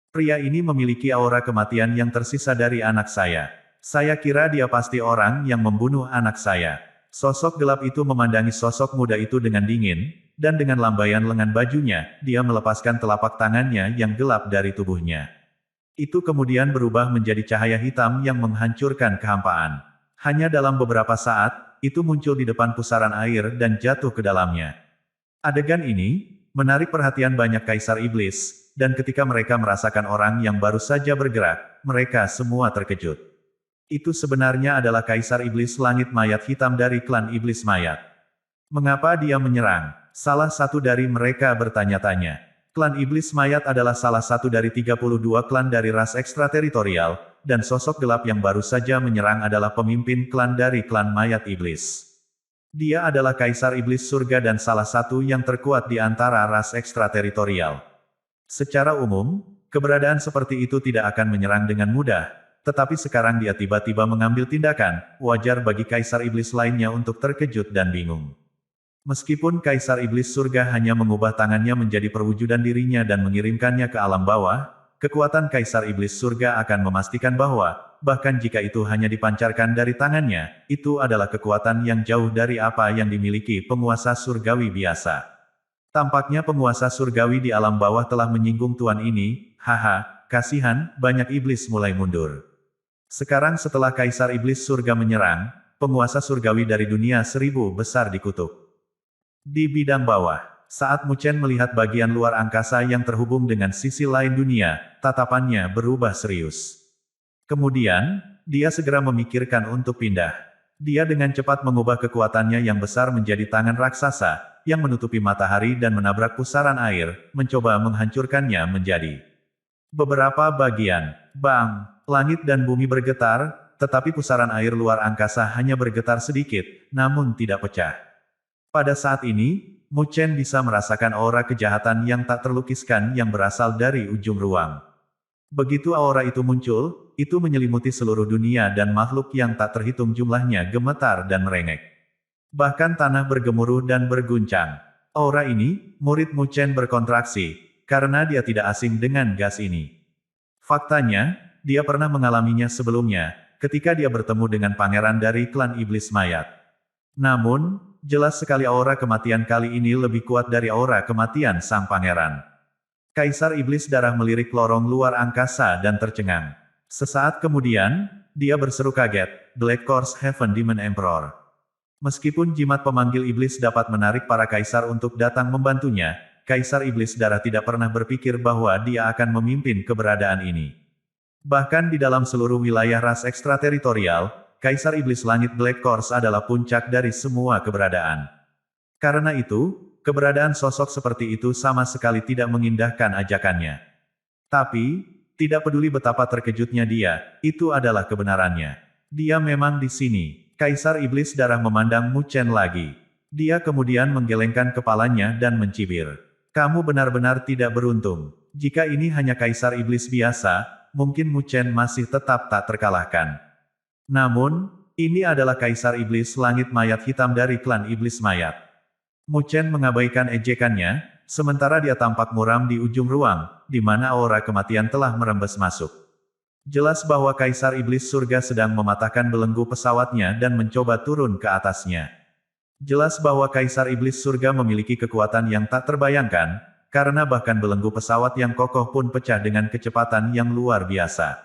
Pria ini memiliki aura kematian yang tersisa dari anak saya. Saya kira dia pasti orang yang membunuh anak saya. Sosok gelap itu memandangi sosok muda itu dengan dingin, dan dengan lambaian lengan bajunya, dia melepaskan telapak tangannya yang gelap dari tubuhnya. Itu kemudian berubah menjadi cahaya hitam yang menghancurkan kehampaan. Hanya dalam beberapa saat, itu muncul di depan pusaran air dan jatuh ke dalamnya. Adegan ini menarik perhatian banyak Kaisar Iblis, dan ketika mereka merasakan orang yang baru saja bergerak, mereka semua terkejut. Itu sebenarnya adalah Kaisar Iblis Langit Mayat Hitam dari klan Iblis Mayat. Mengapa dia menyerang? Salah satu dari mereka bertanya-tanya. Klan Iblis Mayat adalah salah satu dari 32 klan dari ras ekstrateritorial, dan sosok gelap yang baru saja menyerang adalah pemimpin klan dari klan Mayat Iblis. Dia adalah Kaisar Iblis Surga dan salah satu yang terkuat di antara ras ekstrateritorial. Secara umum, keberadaan seperti itu tidak akan menyerang dengan mudah, tetapi sekarang dia tiba-tiba mengambil tindakan, wajar bagi Kaisar Iblis lainnya untuk terkejut dan bingung. Meskipun Kaisar Iblis Surga hanya mengubah tangannya menjadi perwujudan dirinya dan mengirimkannya ke alam bawah, kekuatan Kaisar Iblis Surga akan memastikan bahwa, bahkan jika itu hanya dipancarkan dari tangannya, itu adalah kekuatan yang jauh dari apa yang dimiliki penguasa surgawi biasa. Tampaknya penguasa surgawi di alam bawah telah menyinggung tuan ini, haha, kasihan, banyak iblis mulai mundur. Sekarang setelah Kaisar Iblis Surga menyerang, penguasa surgawi dari dunia 1000 besar dikutuk. Di bidang bawah, saat Mu Chen melihat bagian luar angkasa yang terhubung dengan sisi lain dunia, tatapannya berubah serius. Kemudian, dia segera memikirkan untuk pindah. Dia dengan cepat mengubah kekuatannya yang besar menjadi tangan raksasa, yang menutupi matahari dan menabrak pusaran air, mencoba menghancurkannya menjadi beberapa bagian. Bang! Langit dan bumi bergetar, tetapi pusaran air luar angkasa hanya bergetar sedikit, namun tidak pecah. Pada saat ini, Mu Chen bisa merasakan aura kejahatan yang tak terlukiskan yang berasal dari ujung ruang. Begitu aura itu muncul, itu menyelimuti seluruh dunia dan makhluk yang tak terhitung jumlahnya gemetar dan merengek. Bahkan tanah bergemuruh dan berguncang. Aura ini, murid Mu Chen berkontraksi, karena dia tidak asing dengan gas ini. Faktanya, dia pernah mengalaminya sebelumnya, ketika dia bertemu dengan pangeran dari klan Iblis Mayat. Namun, jelas sekali aura kematian kali ini lebih kuat dari aura kematian sang pangeran. Kaisar Iblis Darah melirik lorong luar angkasa dan tercengang. Sesaat kemudian, dia berseru kaget, Black Course Heaven Demon Emperor. Meskipun jimat pemanggil iblis dapat menarik para kaisar untuk datang membantunya, Kaisar Iblis Darah tidak pernah berpikir bahwa dia akan memimpin keberadaan ini. Bahkan di dalam seluruh wilayah ras ekstrateritorial, Kaisar Iblis Langit Black Course adalah puncak dari semua keberadaan. Karena itu, keberadaan sosok seperti itu sama sekali tidak mengindahkan ajakannya. Tapi, tidak peduli betapa terkejutnya dia, itu adalah kebenarannya. Dia memang di sini. Kaisar Iblis Darah memandang Mu Chen lagi. Dia kemudian menggelengkan kepalanya dan mencibir. Kamu benar-benar tidak beruntung. Jika ini hanya Kaisar Iblis biasa, mungkin Mu Chen masih tetap tak terkalahkan. Namun, ini adalah Kaisar Iblis Langit Mayat Hitam dari klan Iblis Mayat. Mu Chen mengabaikan ejekannya, sementara dia tampak muram di ujung ruang, di mana aura kematian telah merembes masuk. Jelas bahwa Kaisar Iblis Surga sedang mematahkan belenggu pesawatnya dan mencoba turun ke atasnya. Jelas bahwa Kaisar Iblis Surga memiliki kekuatan yang tak terbayangkan, karena bahkan belenggu pesawat yang kokoh pun pecah dengan kecepatan yang luar biasa.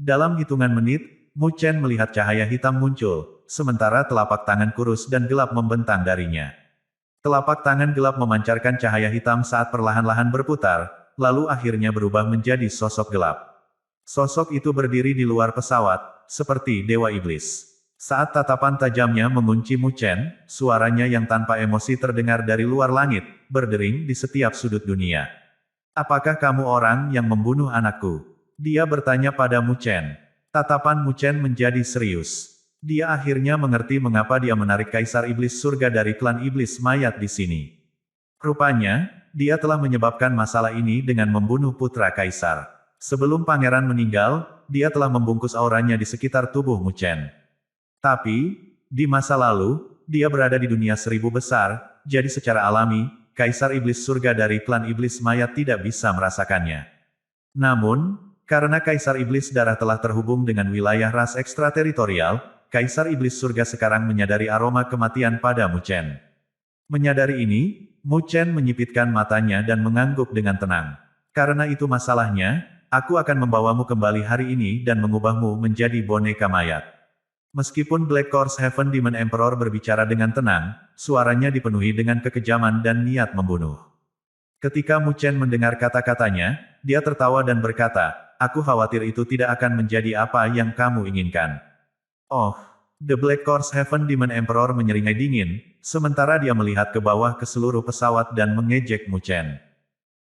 Dalam hitungan menit, Mu Chen melihat cahaya hitam muncul, sementara telapak tangan kurus dan gelap membentang darinya. Telapak tangan gelap memancarkan cahaya hitam saat perlahan-lahan berputar, lalu akhirnya berubah menjadi sosok gelap. Sosok itu berdiri di luar pesawat, seperti Dewa Iblis. Saat tatapan tajamnya mengunci Mu Chen, suaranya yang tanpa emosi terdengar dari luar langit, berdering di setiap sudut dunia. Apakah kamu orang yang membunuh anakku? Dia bertanya pada Mu Chen. Tatapan Mu Chen menjadi serius. Dia akhirnya mengerti mengapa dia menarik Kaisar Iblis Surga dari klan Iblis Mayat di sini. Rupanya, dia telah menyebabkan masalah ini dengan membunuh putra Kaisar. Sebelum pangeran meninggal, dia telah membungkus auranya di sekitar tubuh Mu Chen. Tapi, di masa lalu, dia berada di dunia 1000 besar, jadi secara alami, Kaisar Iblis Surga dari klan Iblis Mayat tidak bisa merasakannya. Namun, karena Kaisar Iblis Darah telah terhubung dengan wilayah ras ekstrateritorial, Kaisar Iblis Surga sekarang menyadari aroma kematian pada Mu Chen. Menyadari ini, Mu Chen menyipitkan matanya dan mengangguk dengan tenang. Karena itu masalahnya, aku akan membawamu kembali hari ini dan mengubahmu menjadi boneka mayat. Meskipun Black Course Heaven Demon Emperor berbicara dengan tenang, suaranya dipenuhi dengan kekejaman dan niat membunuh. Ketika Mu Chen mendengar kata-katanya, dia tertawa dan berkata, aku khawatir itu tidak akan menjadi apa yang kamu inginkan. Oh, The Black Horse Heaven Demon Emperor menyeringai dingin, sementara dia melihat ke bawah ke seluruh pesawat dan mengejek Mu Chen.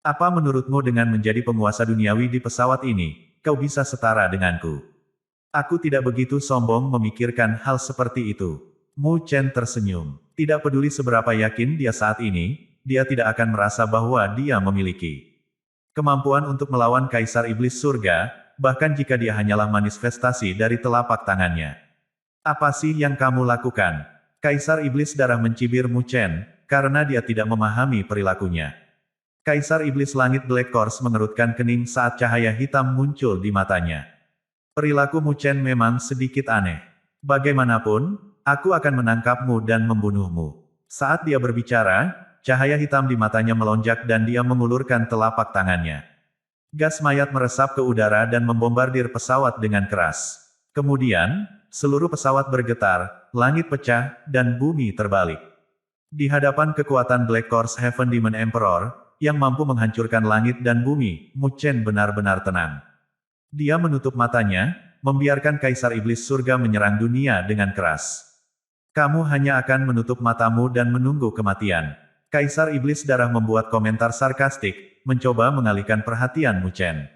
Apa menurutmu dengan menjadi penguasa duniawi di pesawat ini, kau bisa setara denganku? Aku tidak begitu sombong memikirkan hal seperti itu. Mu Chen tersenyum. Tidak peduli seberapa yakin dia saat ini, dia tidak akan merasa bahwa dia memiliki kemampuan untuk melawan Kaisar Iblis Surga, bahkan jika dia hanyalah manifestasi dari telapak tangannya. Apa sih yang kamu lakukan? Kaisar Iblis Darah mencibir Mu Chen, karena dia tidak memahami perilakunya. Kaisar Iblis Langit Black Horse mengerutkan kening saat cahaya hitam muncul di matanya. Perilaku Mu Chen memang sedikit aneh. Bagaimanapun, aku akan menangkapmu dan membunuhmu. Saat dia berbicara, cahaya hitam di matanya melonjak dan dia mengulurkan telapak tangannya. Gas mayat meresap ke udara dan membombardir pesawat dengan keras. Kemudian, seluruh pesawat bergetar, langit pecah, dan bumi terbalik. Di hadapan kekuatan Black Horse Heaven Demon Emperor, yang mampu menghancurkan langit dan bumi, Mu Chen benar-benar tenang. Dia menutup matanya, membiarkan Kaisar Iblis Surga menyerang dunia dengan keras. Kamu hanya akan menutup matamu dan menunggu kematian. Kaisar Iblis Darah membuat komentar sarkastik, mencoba mengalihkan perhatian Mu Chen.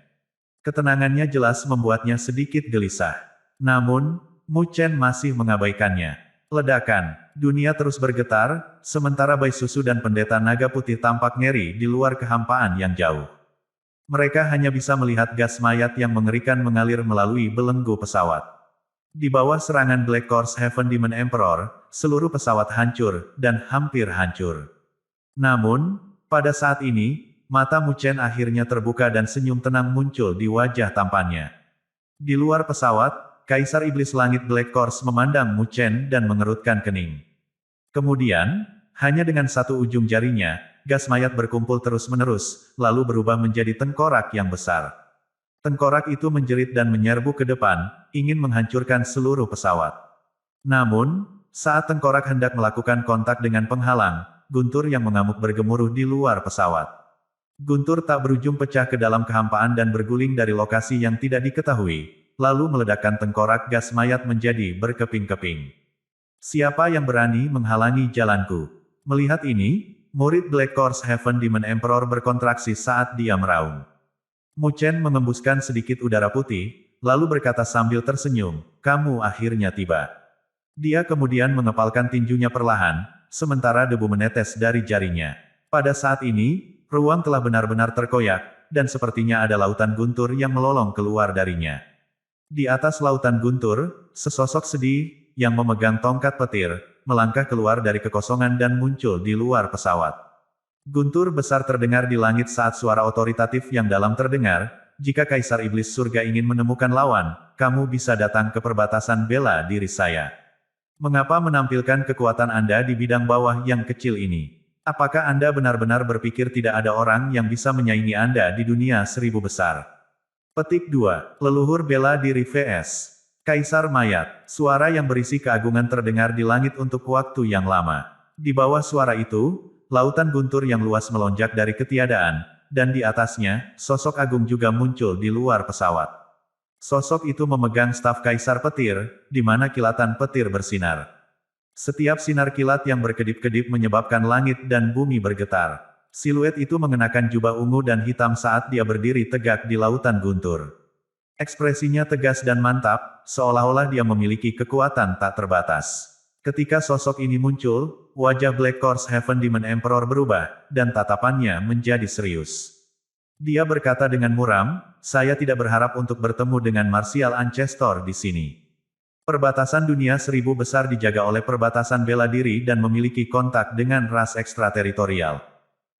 Ketenangannya jelas membuatnya sedikit gelisah. Namun, Mu Chen masih mengabaikannya. Ledakan, dunia terus bergetar, sementara bayi susu dan pendeta naga putih tampak ngeri di luar kehampaan yang jauh. Mereka hanya bisa melihat gas mayat yang mengerikan mengalir melalui belenggu pesawat. Di bawah serangan Black Horse Heaven Demon Emperor, seluruh pesawat hancur, dan hampir hancur. Namun, pada saat ini, mata Mu Chen akhirnya terbuka dan senyum tenang muncul di wajah tampannya. Di luar pesawat, Kaisar Iblis Langit Black Horse memandang Mu Chen dan mengerutkan kening. Kemudian, hanya dengan satu ujung jarinya, gas mayat berkumpul terus-menerus, lalu berubah menjadi tengkorak yang besar. Tengkorak itu menjerit dan menyerbu ke depan, ingin menghancurkan seluruh pesawat. Namun, saat tengkorak hendak melakukan kontak dengan penghalang, guntur yang mengamuk bergemuruh di luar pesawat. Guntur tak berujung pecah ke dalam kehampaan dan berguling dari lokasi yang tidak diketahui, lalu meledakkan tengkorak gas mayat menjadi berkeping-keping. Siapa yang berani menghalangi jalanku? Melihat ini, murid Black Horse Heaven Demon Emperor berkontraksi saat dia meraung. Mu Chen mengembuskan sedikit udara putih, lalu berkata sambil tersenyum, kamu akhirnya tiba. Dia kemudian mengepalkan tinjunya perlahan, sementara debu menetes dari jarinya. Pada saat ini, ruang telah benar-benar terkoyak, dan sepertinya ada lautan guntur yang melolong keluar darinya. Di atas lautan guntur, sesosok sedih, yang memegang tongkat petir, melangkah keluar dari kekosongan dan muncul di luar pesawat. Guntur besar terdengar di langit saat suara otoritatif yang dalam terdengar, jika Kaisar Iblis Surga ingin menemukan lawan, kamu bisa datang ke perbatasan bela diri saya. Mengapa menampilkan kekuatan Anda di bidang bawah yang kecil ini? Apakah Anda benar-benar berpikir tidak ada orang yang bisa menyaingi Anda di dunia 1000 besar? Petik 2. Leluhur bela diri vs. Kaisar Mayat. Suara yang berisi keagungan terdengar di langit untuk waktu yang lama. Di bawah suara itu, lautan guntur yang luas melonjak dari ketiadaan, dan di atasnya, sosok agung juga muncul di luar pesawat. Sosok itu memegang staf Kaisar Petir, di mana kilatan petir bersinar. Setiap sinar kilat yang berkedip-kedip menyebabkan langit dan bumi bergetar. Siluet itu mengenakan jubah ungu dan hitam saat dia berdiri tegak di lautan guntur. Ekspresinya tegas dan mantap, seolah-olah dia memiliki kekuatan tak terbatas. Ketika sosok ini muncul, wajah Black Horse Heaven Demon Emperor berubah, dan tatapannya menjadi serius. Dia berkata dengan muram, saya tidak berharap untuk bertemu dengan Martial Ancestor di sini. Perbatasan dunia 1000 besar dijaga oleh perbatasan bela diri dan memiliki kontak dengan ras ekstrateritorial.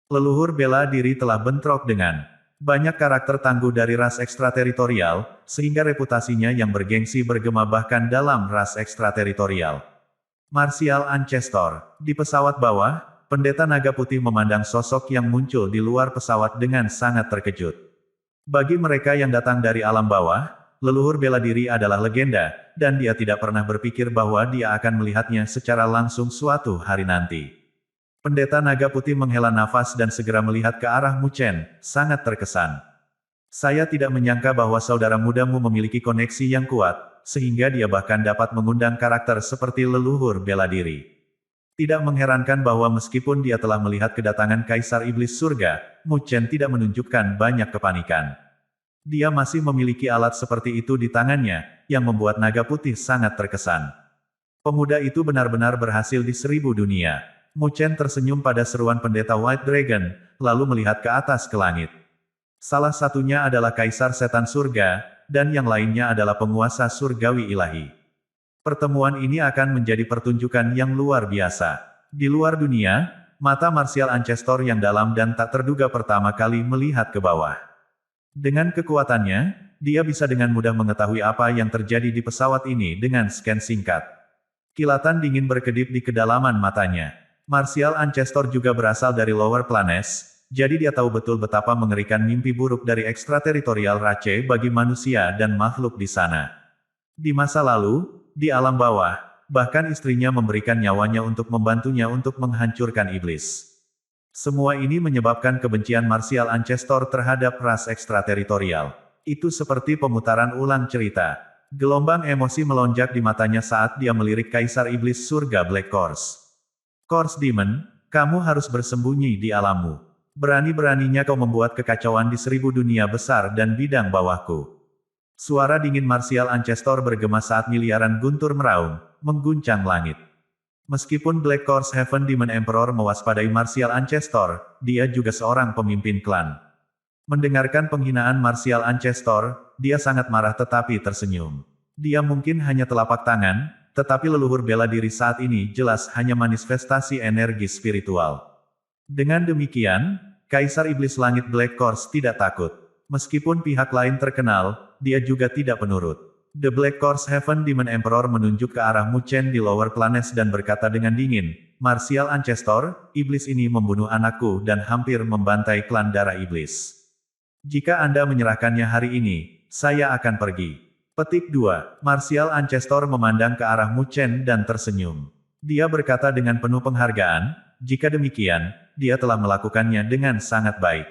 Leluhur bela diri telah bentrok dengan banyak karakter tangguh dari ras ekstrateritorial, sehingga reputasinya yang bergengsi bergema bahkan dalam ras ekstrateritorial. Martial Ancestor. Di pesawat bawah, pendeta naga putih memandang sosok yang muncul di luar pesawat dengan sangat terkejut. Bagi mereka yang datang dari alam bawah, leluhur bela diri adalah legenda, dan dia tidak pernah berpikir bahwa dia akan melihatnya secara langsung suatu hari nanti. Pendeta naga putih menghela nafas dan segera melihat ke arah Mu Chen, sangat terkesan. Saya tidak menyangka bahwa saudara mudamu memiliki koneksi yang kuat, sehingga dia bahkan dapat mengundang karakter seperti leluhur bela diri. Tidak mengherankan bahwa meskipun dia telah melihat kedatangan Kaisar Iblis Surga, Mu Chen tidak menunjukkan banyak kepanikan. Dia masih memiliki alat seperti itu di tangannya, yang membuat naga putih sangat terkesan. Pemuda itu benar-benar berhasil di 1000 dunia. Mu Chen tersenyum pada seruan pendeta White Dragon, lalu melihat ke atas ke langit. Salah satunya adalah Kaisar Setan Surga, dan yang lainnya adalah penguasa surgawi ilahi. Pertemuan ini akan menjadi pertunjukan yang luar biasa. Di luar dunia, mata marsial Ancestor yang dalam dan tak terduga pertama kali melihat ke bawah. Dengan kekuatannya, dia bisa dengan mudah mengetahui apa yang terjadi di pesawat ini dengan scan singkat. Kilatan dingin berkedip di kedalaman matanya. Martial Ancestor juga berasal dari Lower Planes, jadi dia tahu betul betapa mengerikan mimpi buruk dari ekstrateritorial Rache bagi manusia dan makhluk di sana. Di masa lalu, di alam bawah, bahkan istrinya memberikan nyawanya untuk membantunya untuk menghancurkan iblis. Semua ini menyebabkan kebencian Martial Ancestor terhadap ras ekstrateritorial. Itu seperti pemutaran ulang cerita. Gelombang emosi melonjak di matanya saat dia melirik Kaisar Iblis Surga Black Course. Course Demon, kamu harus bersembunyi di alammu. Berani-beraninya kau membuat kekacauan di 1000 dunia besar dan bidang bawahku. Suara dingin Martial Ancestor bergema saat miliaran guntur meraung, mengguncang langit. Meskipun Black Course Heaven Demon Emperor mewaspadai Martial Ancestor, dia juga seorang pemimpin klan. Mendengarkan penghinaan Martial Ancestor, dia sangat marah tetapi tersenyum. Dia mungkin hanya telapak tangan, tetapi leluhur bela diri saat ini jelas hanya manifestasi energi spiritual. Dengan demikian, Kaisar Iblis Langit Black Course tidak takut. Meskipun pihak lain terkenal, dia juga tidak penurut. The Black Course Heaven Demon Emperor menunjuk ke arah Mu Chen di Lower Planes dan berkata dengan dingin, Martial Ancestor, iblis ini membunuh anakku dan hampir membantai klan darah iblis. Jika Anda menyerahkannya hari ini, saya akan pergi. Petik 2. Martial Ancestor memandang ke arah Mu Chen dan tersenyum. Dia berkata dengan penuh penghargaan, jika demikian, dia telah melakukannya dengan sangat baik.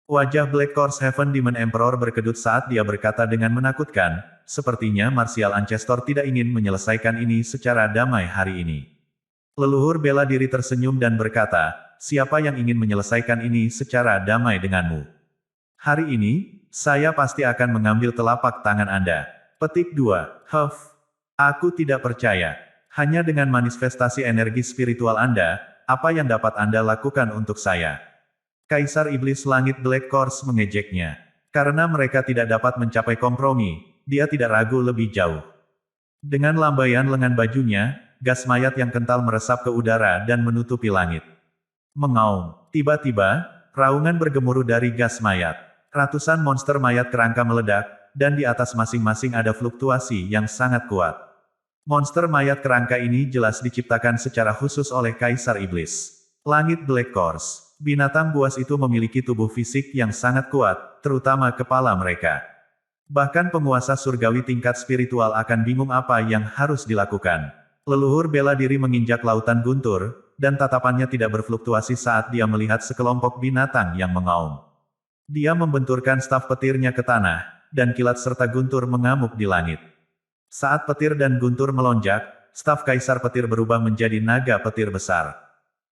Wajah Black Course Heaven Demon Emperor berkedut saat dia berkata dengan menakutkan, sepertinya Martial Ancestor tidak ingin menyelesaikan ini secara damai hari ini. Leluhur bela diri tersenyum dan berkata, siapa yang ingin menyelesaikan ini secara damai denganmu? Hari ini, saya pasti akan mengambil telapak tangan Anda. Petik 2. Aku tidak percaya. Hanya dengan manifestasi energi spiritual Anda, apa yang dapat Anda lakukan untuk saya? Kaisar Iblis Langit Black Course mengejeknya. Karena mereka tidak dapat mencapai kompromi, dia tidak ragu lebih jauh. Dengan lambaian lengan bajunya, gas mayat yang kental meresap ke udara dan menutupi langit. Mengaum. Tiba-tiba, raungan bergemuruh dari gas mayat. Ratusan monster mayat kerangka meledak, dan di atas masing-masing ada fluktuasi yang sangat kuat. Monster mayat kerangka ini jelas diciptakan secara khusus oleh Kaisar Iblis Langit Black Course. Binatang buas itu memiliki tubuh fisik yang sangat kuat, terutama kepala mereka. Bahkan penguasa surgawi tingkat spiritual akan bingung apa yang harus dilakukan. Leluhur bela diri menginjak lautan guntur, dan tatapannya tidak berfluktuasi saat dia melihat sekelompok binatang yang mengaum. Dia membenturkan staf petirnya ke tanah, dan kilat serta guntur mengamuk di langit. Saat petir dan guntur melonjak, staf Kaisar Petir berubah menjadi naga petir besar.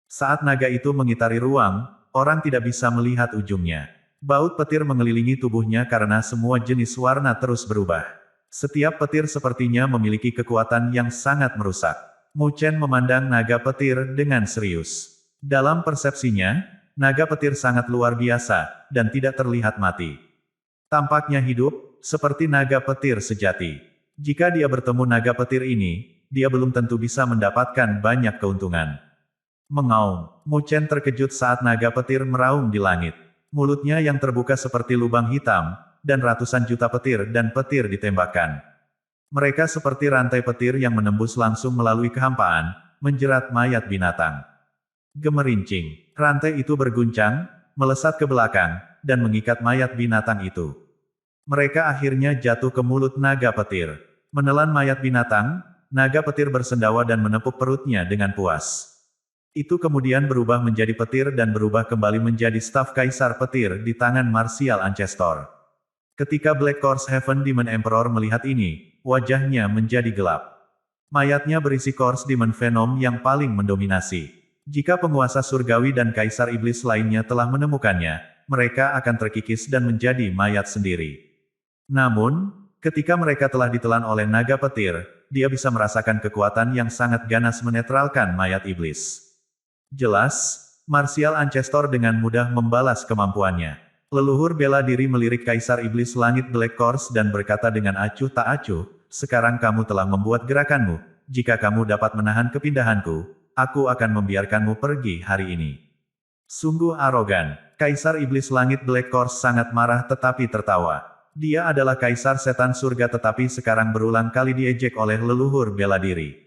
Saat naga itu mengitari ruang, orang tidak bisa melihat ujungnya. Baut petir mengelilingi tubuhnya karena semua jenis warna terus berubah. Setiap petir sepertinya memiliki kekuatan yang sangat merusak. Mu Chen memandang naga petir dengan serius. Dalam persepsinya, naga petir sangat luar biasa, dan tidak terlihat mati. Tampaknya hidup, seperti naga petir sejati. Jika dia bertemu naga petir ini, dia belum tentu bisa mendapatkan banyak keuntungan. Mengaum. Mu Chen terkejut saat naga petir meraung di langit. Mulutnya yang terbuka seperti lubang hitam, dan ratusan juta petir dan petir ditembakkan. Mereka seperti rantai petir yang menembus langsung melalui kehampaan, menjerat mayat binatang. Gemerincing. Rantai itu berguncang, melesat ke belakang, dan mengikat mayat binatang itu. Mereka akhirnya jatuh ke mulut naga petir. Menelan mayat binatang, naga petir bersendawa dan menepuk perutnya dengan puas. Itu kemudian berubah menjadi petir dan berubah kembali menjadi staf Kaisar Petir di tangan Martial Ancestor. Ketika Black Course Heaven Demon Emperor melihat ini, wajahnya menjadi gelap. Mayatnya berisi Kors Demon Venom yang paling mendominasi. Jika penguasa surgawi dan kaisar iblis lainnya telah menemukannya, mereka akan terkikis dan menjadi mayat sendiri. Namun, ketika mereka telah ditelan oleh naga petir, dia bisa merasakan kekuatan yang sangat ganas menetralkan mayat iblis. Jelas, Martial Ancestor dengan mudah membalas kemampuannya. Leluhur bela diri melirik Kaisar Iblis Langit Black Kors dan berkata dengan acuh tak acuh, sekarang kamu telah membuat gerakanmu, jika kamu dapat menahan kepindahanku, aku akan membiarkanmu pergi hari ini. Sungguh arogan, Kaisar Iblis Langit Black Kors sangat marah tetapi tertawa. Dia adalah Kaisar Setan Surga tetapi sekarang berulang kali diejek oleh leluhur bela diri.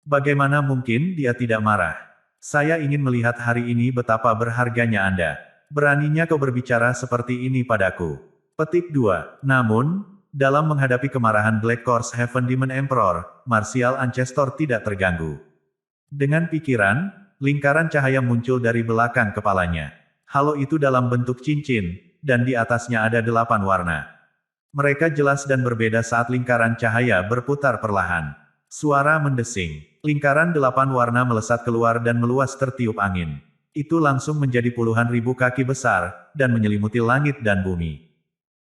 Bagaimana mungkin dia tidak marah? Saya ingin melihat hari ini betapa berharganya Anda. Beraninya kau berbicara seperti ini padaku. Petik 2. Namun, dalam menghadapi kemarahan Black Kors Heaven Demon Emperor, Martial Ancestor tidak terganggu. Dengan pikiran, lingkaran cahaya muncul dari belakang kepalanya. Halo itu dalam bentuk cincin, dan di atasnya ada 8 warna. Mereka jelas dan berbeda saat lingkaran cahaya berputar perlahan. Suara mendesing. Lingkaran 8 warna melesat keluar dan meluas tertiup angin. Itu langsung menjadi puluhan ribu kaki besar, dan menyelimuti langit dan bumi.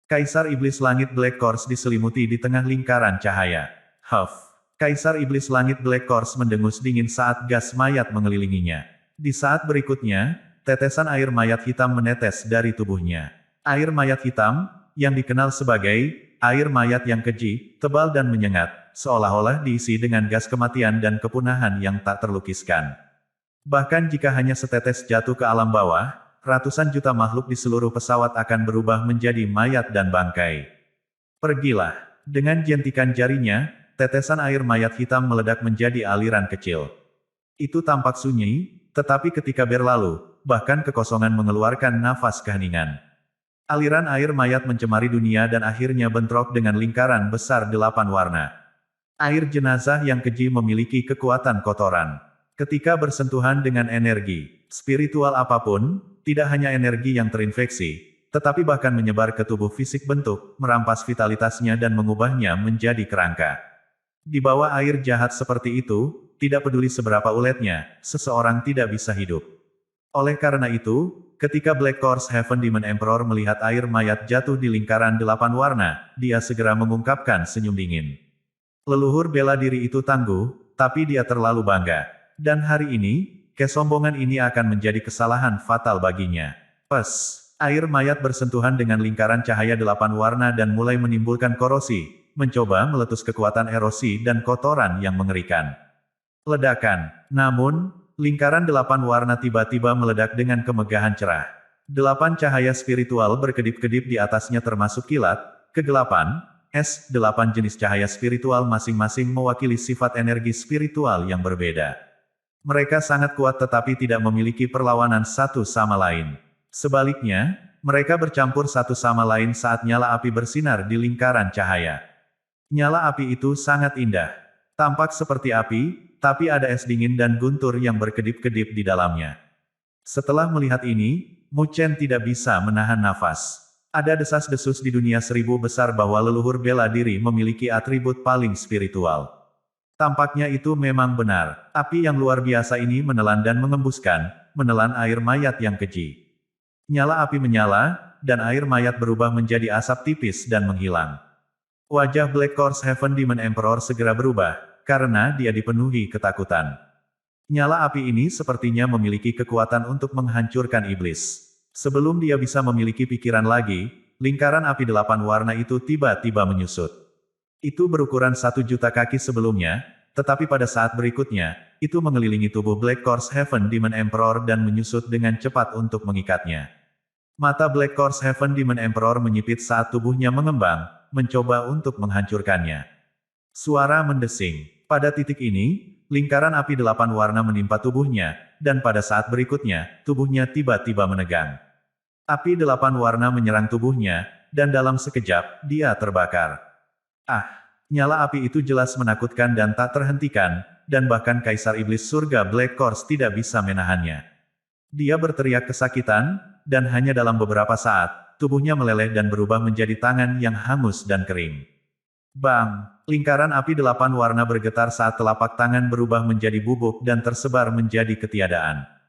Kaisar Iblis Langit Black Kors diselimuti di tengah lingkaran cahaya. Huff. Kaisar Iblis Langit Black Kors mendengus dingin saat gas mayat mengelilinginya. Di saat berikutnya, tetesan air mayat hitam menetes dari tubuhnya. Air mayat hitam, yang dikenal sebagai air mayat yang keji, tebal dan menyengat, seolah-olah diisi dengan gas kematian dan kepunahan yang tak terlukiskan. Bahkan jika hanya setetes jatuh ke alam bawah, ratusan juta makhluk di seluruh pesawat akan berubah menjadi mayat dan bangkai. Pergilah. Dengan jentikan jarinya, tetesan air mayat hitam meledak menjadi aliran kecil. Itu tampak sunyi, tetapi ketika berlalu, bahkan kekosongan mengeluarkan nafas keheningan. Aliran air mayat mencemari dunia dan akhirnya bentrok dengan lingkaran besar 8 warna. Air jenazah yang keji memiliki kekuatan kotoran. Ketika bersentuhan dengan energi spiritual apapun, tidak hanya energi yang terinfeksi, tetapi bahkan menyebar ke tubuh fisik bentuk, merampas vitalitasnya dan mengubahnya menjadi kerangka. Di bawah air jahat seperti itu, tidak peduli seberapa uletnya, seseorang tidak bisa hidup. Oleh karena itu, ketika Black Kors Heaven Demon Emperor melihat air mayat jatuh di lingkaran 8 warna, dia segera mengungkapkan senyum dingin. Leluhur bela diri itu tangguh, tapi dia terlalu bangga. Dan hari ini, kesombongan ini akan menjadi kesalahan fatal baginya. Pes, air mayat bersentuhan dengan lingkaran cahaya 8 warna dan mulai menimbulkan korosi, mencoba meletus kekuatan erosi dan kotoran yang mengerikan. Ledakan. Namun, lingkaran 8 warna tiba-tiba meledak dengan kemegahan cerah. 8 cahaya spiritual berkedip-kedip di atasnya termasuk kilat, kegelapan, es, 8 jenis cahaya spiritual masing-masing mewakili sifat energi spiritual yang berbeda. Mereka sangat kuat tetapi tidak memiliki perlawanan satu sama lain. Sebaliknya, mereka bercampur satu sama lain saat nyala api bersinar di lingkaran cahaya. Nyala api itu sangat indah. Tampak seperti api, tapi ada es dingin dan guntur yang berkedip-kedip di dalamnya. Setelah melihat ini, Mu Chen tidak bisa menahan nafas. Ada desas-desus di dunia 1000 besar bahwa leluhur bela diri memiliki atribut paling spiritual. Tampaknya itu memang benar. Api yang luar biasa ini menelan dan mengembuskan, menelan air mayat yang keji. Nyala api menyala, dan air mayat berubah menjadi asap tipis dan menghilang. Wajah Black Kors Heaven Demon Emperor segera berubah, karena dia dipenuhi ketakutan. Nyala api ini sepertinya memiliki kekuatan untuk menghancurkan iblis. Sebelum dia bisa memiliki pikiran lagi, lingkaran api 8 warna itu tiba-tiba menyusut. Itu berukuran 1 juta kaki sebelumnya, tetapi pada saat berikutnya, itu mengelilingi tubuh Black Kors Heaven Demon Emperor dan menyusut dengan cepat untuk mengikatnya. Mata Black Kors Heaven Demon Emperor menyipit saat tubuhnya mengembang, mencoba untuk menghancurkannya. Suara mendesing. Pada titik ini, lingkaran api 8 warna menimpa tubuhnya, dan pada saat berikutnya, tubuhnya tiba-tiba menegang. Api 8 warna menyerang tubuhnya, dan dalam sekejap, dia terbakar. Ah! Nyala api itu jelas menakutkan dan tak terhentikan, dan bahkan Kaisar Iblis Surga Black Kors tidak bisa menahannya. Dia berteriak kesakitan, dan hanya dalam beberapa saat, tubuhnya meleleh dan berubah menjadi tangan yang hangus dan kering. Bang! Lingkaran api 8 warna bergetar saat telapak tangan berubah menjadi bubuk dan tersebar menjadi ketiadaan.